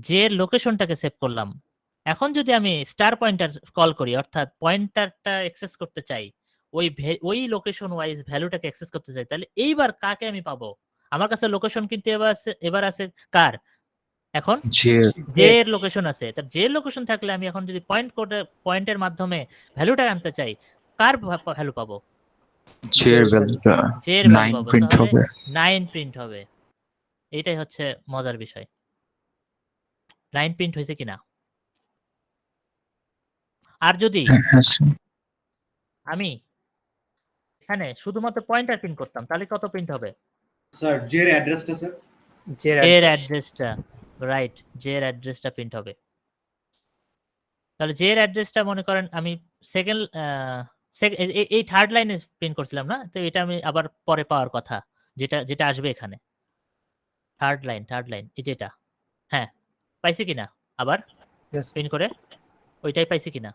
যে লোকেশনটাকে সেভ করলাম। এখন যদি আমি স্টার পয়েন্টার কল করি, অর্থাৎ পয়েন্টারটা অ্যাক্সেস করতে চাই, ওই লোকেশন ওয়াইজ ভ্যালুটাকে অ্যাক্সেস করতে চাই, তাহলে এইবার কাকে আমি পাবো? আমার কাছে লোকেশন কিন্তু এবার আছে কার? এখন জে এর লোকেশন আছে। তার জে এর লোকেশন থাকলে আমি এখন যদি পয়েন্টের মাধ্যমে ভ্যালুটা আনতে চাই, কার ভ্যালু পাবো? জে এর ভ্যালুটা জে এর ভ্যালু 9 পাবো, প্রিন্ট তাহলে হবে। 9 প্রিন্ট হবে। এইটাই হচ্ছে মজার বিষয়, 9 প্রিন্ট হয়েছে কিনা। আর যদি হ্যাঁ স্যার। আমি এখানে শুধুমাত্র পয়েন্টার প্রিন্ট করতাম, তাহলে কত প্রিন্ট হবে? স্যার জে এর অ্যাড্রেসটা স্যার এর অ্যাড্রেসটা, রাইট, জে এর অ্যাড্রেসটা প্রিন্ট হবে। তাহলে জে এর অ্যাড্রেসটা মনে করেন আমি সেকেন্ড এই থার্ড লাইনে প্রিন্ট করছিলাম না, তো এটা আমি আবার পরে পাওয়ার কথা, যেটা আসবে এখানে থার্ড লাইন, এই যেটা। হ্যাঁ, পাইছি কিনা আবার প্রিন্ট করে? ওইটাই পাইছি কিনা?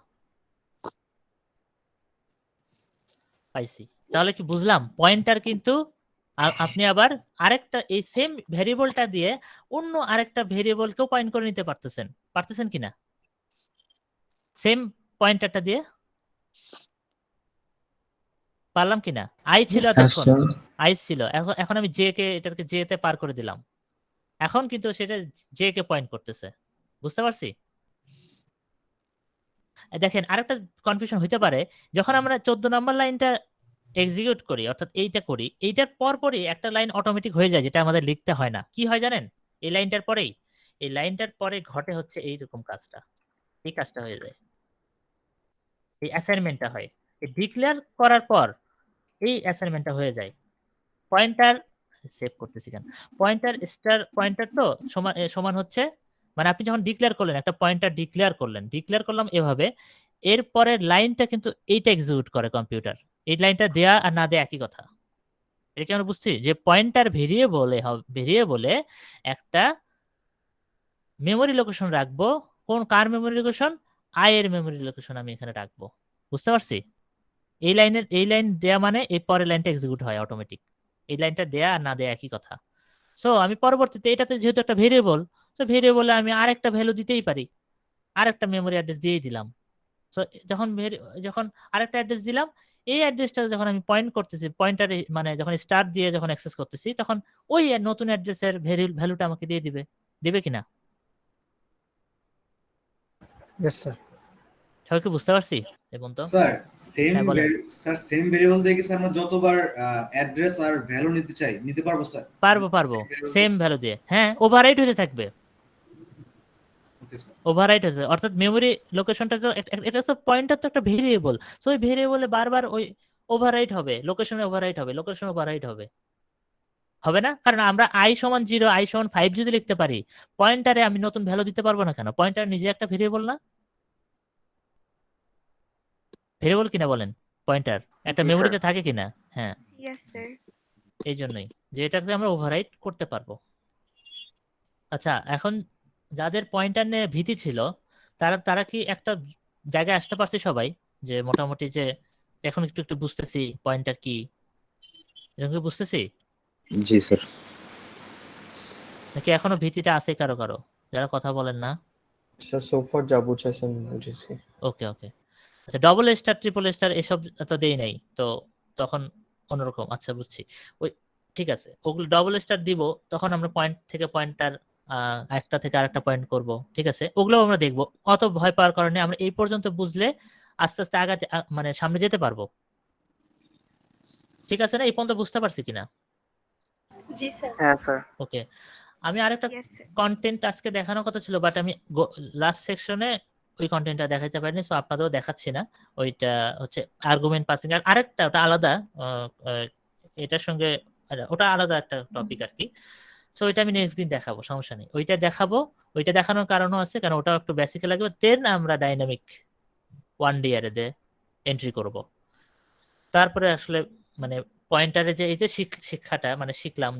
পাইছি। তাহলে কি বুঝলাম, পয়েন্টার কিন্তু আপনি আবার আরেকটা এই সেম ভেরিয়েবলটা দিয়ে অন্য আরেকটা ভেরিয়েবলকেও পয়েন্ট করে নিতে পারতেছেন কিনা? সেম পয়েন্টারটা দিয়ে পারলাম কিনা? আই ছিল এতক্ষণ, আই ছিল, এখন আমি এটাকে জে তে পার করে দিলাম, এখন কিন্তু সেটা জে কে পয়েন্ট করতেছে। বুঝতে পারছি? দেখেন, আরেকটা কনফিউশন হইতে পারে, যখন আমরা 14 নম্বর লাইনটা এক্সিকিউট করি, অর্থাৎ এইটা করি, এইটার পরপরই একটা লাইন অটোমেটিক হয়ে যায়, যেটা আমাদের লিখতে হয় না। কি হয় জানেন? এই লাইনটার পরে ঘটে হচ্ছে এইরকম কাজটা, এই কাজটা হয়ে যায়, এই অ্যাসাইনমেন্টটা হয়। এই ডিক্লেয়ার করার পর এই অ্যাসাইনমেন্টটা হয়ে যায়। পয়েন্টার সেভ করতেছি কেন, পয়েন্টার তো সমান হচ্ছে, মানে আপনি যখন ডিক্লেয়ার করলেন, একটা পয়েন্টার ডিক্লেয়ার করলাম এভাবে, এরপরের লাইনটা কিন্তু এইটা এক্সিকিউট করে কম্পিউটার। এই লাইনটা দেয়া আর না দেয়া একই কথা। এটা কি আমরা বুঝছি যে পয়েন্টার ভেরিয়েবলে একটা মেমোরি লোকেশন রাখবো, কার মেমোরি লোকেশন? আই এর মেমোরি লোকেশন আমি এখানে রাখবো। বুঝতে পারছি? এই লাইন দেয়া মানে এই পরের লাইনটা এক্সিকিউট হয় অটোমেটিক। এই লাইনটা দেয়া আর না দেয়া একই কথা। সো আমি পরবর্তীতে এটাতে যেহেতু একটা ভেরিয়েবল, তো ভেরিয়েবলে আমি আরেকটা ভ্যালু দিতেই পারি, আরেকটা মেমোরি অ্যাড্রেস দিয়েই দিলাম। তো যখন আরেকটা অ্যাড্রেস দিলাম, এই অ্যাড্রেসটা যখন আমি পয়েন্ট করতেছি, পয়েন্টারে মানে যখন স্টার দিয়ে যখন অ্যাক্সেস করতেছি, তখন ওই নতুন অ্যাড্রেসের ভ্যালুটা আমাকে দিয়ে দিবে কিনা? Yes sir. সবাইকে বুঝতে পারছি এবং তো স্যার সেম হ্যাঁ, বলেন। সেম ভেরিয়েবল দিয়ে কি স্যার আমরা যতবার অ্যাড্রেস আর ভ্যালু নিতে পারবো স্যার? পারবো সেম ভ্যালু দিয়ে। হ্যাঁ, ওভাররাইট হতে থাকবে, ওকে স্যার। ওভাররাইট হতে, অর্থাৎ মেমোরি লোকেশনটা তো এটা তো পয়েন্টার তো একটা ভেরিয়েবল, সো ওই ভেরিয়েবলে বারবার ওই ওভাররাইট হবে, লোকেশনে ওভাররাইট হবে, হবে না? কারণ আমরা i সমান 0 i সমান 5 যদি লিখতে পারি, পয়েন্টারে আমি নতুন ভ্যালু দিতে পারবো না কেন? পয়েন্টার নিজে একটা ভেরিয়েবল না? ভেরিয়েবল কিনা বলেন? পয়েন্টার একটা জি, মেমোরিতে থাকে কিনা? হ্যাঁ, ইয়েস স্যার। এই জন্যই যে এটাকে আমরা ওভাররাইট করতে পারবো। আচ্ছা, এখন যাদের পয়েন্টার নিয়ে ভীতি ছিল, তারা কি একটা জায়গায় আসতে পারছে সবাই, যে মোটামুটি যে এখন একটু একটু বুঝতেছি পয়েন্টার কি, এরকম কি বুঝতেছি? জি স্যার। নাকি এখনো ভীতিটা আছে কারো যারা কথা বলেন না? স্যার সো ফার যা বুঝেছেন বুঝেছি। ওকে। আচ্ছা, ডবল স্টার ট্রিপল স্টার এসব তো দেই নাই, তো তখন অন্যরকম। আচ্ছা, বুঝছি। ওই ঠিক আছে, ওগুলো ডবল স্টার দিব, তখন আমরা পয়েন্ট থেকে পয়েন্টার একটা থেকে আরেকটা পয়েন্ট করব, ঠিক আছে, ওগুলো আমরা দেখবো। অত ভয় পাওয়ার কারণে আমরা এই পর্যন্ত বুঝলে আস্তে আস্তে আগাতে মানে সামনে যেতে পারবো, ঠিক আছে না? এই পর্যন্ত বুঝতে পারছি কিনা? জি স্যার। হ্যাঁ স্যার। ওকে, আমি আরেকটা ইয়েস স্যার। কন্টেন্ট আজকে দেখানোর কথা ছিল, বাট আমি লাস্ট সেকশনে ওই কন্টেন্টটা দেখাতে পারিনি, সো আপনাদেরও দেখাচ্ছি না। ওইটা হচ্ছে আর্গুমেন্ট পাসিং, আর আরেকটা ওটা আলাদা, এটার সঙ্গে ওটা আলাদা একটা টপিক আর কি। সো ওইটা আমি নেক্সট দিন দেখাবো, সমস্যা নেই। ওইটা দেখাবো, ওইটা দেখানোর কারণও আছে, কারণ ওটা একটু বেসিক লাগবে। দেন আমরা ডাইনামিক 1D অ্যারেতে এন্ট্রি করব। তারপরে আসলে মানে পয়েন্টারে যে এই যে শিক্ষাটা মানে শিখলাম,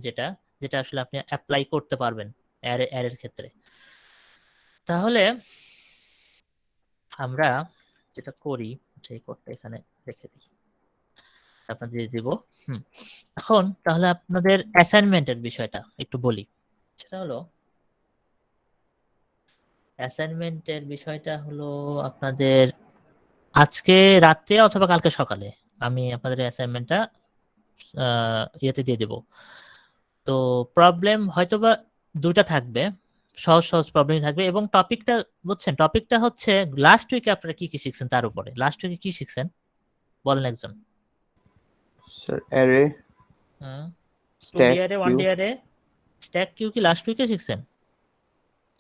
যেটা আসলে আপনি অ্যাপ্লাই করতে পারবেন অ্যারের ক্ষেত্রে। তাহলে আমরা যেটা করি, সেই কোডটা এখানে রেখে দিই, আপনাদের দিয়ে দিব। এখন তাহলে আপনাদের অ্যাসাইনমেন্টের বিষয়টা একটু বলি। সেটা হলো অ্যাসাইনমেন্টের বিষয়টা হলো আপনাদের আজকে রাতে অথবা কালকে সকালে আমি আপনাদের অ্যাসাইনমেন্টটা ইয়েতে দিয়ে দেব। তো প্রবলেম হয়তোবা দুটা থাকবে, সহজ প্রবলেম থাকবে, এবং টপিকটা বুঝছেন, টপিকটা হচ্ছে লাস্ট উইকে আপনারা কি শিখছেন তার উপরে। লাস্ট উইকে কি শিখছেন বলেন একজন? Sir array, stack 2D array, 1D array, stack queue কি লাস্ট উইকে শিখছেন?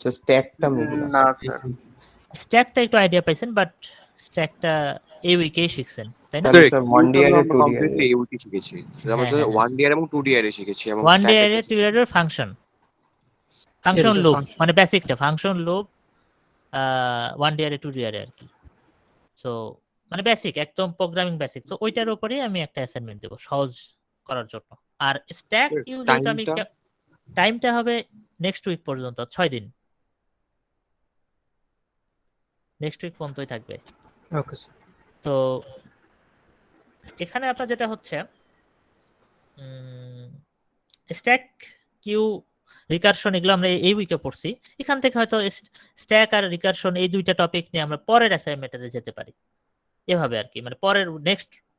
স্যার স্ট্যাকটা মেবি না স্যার। স্ট্যাকটা একটু আইডিয়া পাইছেন, বাট স্ট্যাকটা এই উইকেই শিখছেন, তাই না? Sir sir 1D array 2D completely array. এই উইকে শিখেছি। আমরা হ্যাঁ, 1D আর এবং 2D এর শিখেছি এবং 1D stack array, 2D array function sir, loop, function. মানে বেসিকটা function loop, 1D array 2D array আর কি। সো মানে বেসিক, একদম প্রোগ্রামিং বেসিক। তো ওইটার উপরেই আমি একটা অ্যাসাইনমেন্ট দেব সহজ করার জন্য। আর স্ট্যাক কিউ যেটা আমি টাইমটা হবে নেক্সট উইক পর্যন্ত, 6 দিন, নেক্সট উইক পর্যন্তই থাকবে। Okay sir. তো এখানে আপনার যেটা হচ্ছে স্ট্যাক কিউ রিকারশন, এগুলো আমরা এই উইকে পড়ছি। এখান থেকে হয়তো স্ট্যাক আর রিকারশন এই দুইটা টপিক নিয়ে আমরা পরের অ্যাসাইনমেন্টে যেতে পারি, এভাবে আর কি। মানে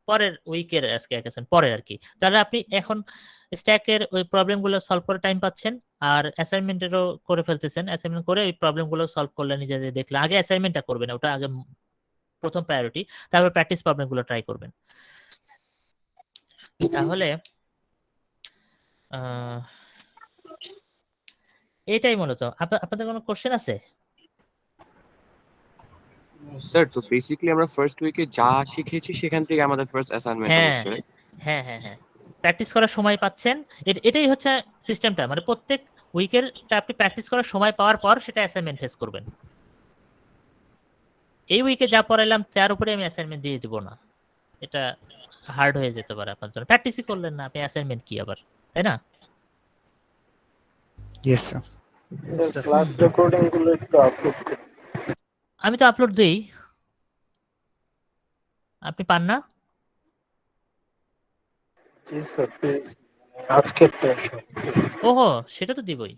পরের উইকের আজকে পরের আর কি। তাহলে আপনি এখন স্ট্যাকের ওই প্রবলেমগুলো সলভ করে টাইম পাচ্ছেন, আর অ্যাসাইনমেন্টেরও করে ফেলতেছেন। অ্যাসাইনমেন্ট করে ওই প্রবলেমগুলো সলভ করলে নিজেদের দেখলে, আগে অ্যাসাইনমেন্টটা করবেন, ওটা আগে প্রথম প্রায়োরিটি, তারপর প্র্যাকটিস প্রবলেমগুলো ট্রাই করবেন। তাহলে এটাই মূলত। আপনাদের কোনো কোশ্চেন আছে? স্যার তো বেসিক্যালি আমরা ফার্স্ট উইকে যা শিখেছি সেখান থেকে আমাদের ফার্স্ট অ্যাসাইনমেন্টটা হচ্ছে। হ্যাঁ, প্র্যাকটিস করার সময় পাচ্ছেন, এটাই হচ্ছে সিস্টেমটা। মানে প্রত্যেক উইকের আপনি প্র্যাকটিস করার সময় পাওয়ার পর সেটা অ্যাসাইনমেন্ট ফেস করবেন। এই উইকে যা পড়াইলাম তার উপরে আমি অ্যাসাইনমেন্ট দিয়ে দিব না, এটা হার্ড হয়ে যেতে পারে আপনার জন্য। প্র্যাকটিসই করলেন না আপনি, অ্যাসাইনমেন্ট কি আবার, তাই না? Yes sir. Sir class recording গুলো একটু আপলোড করুন। আমি তো আপলোড দেই, আপনি পান না? জি স্যার প্লিজ, আজকের টেনশন। ওহো, সেটা তো দিবই।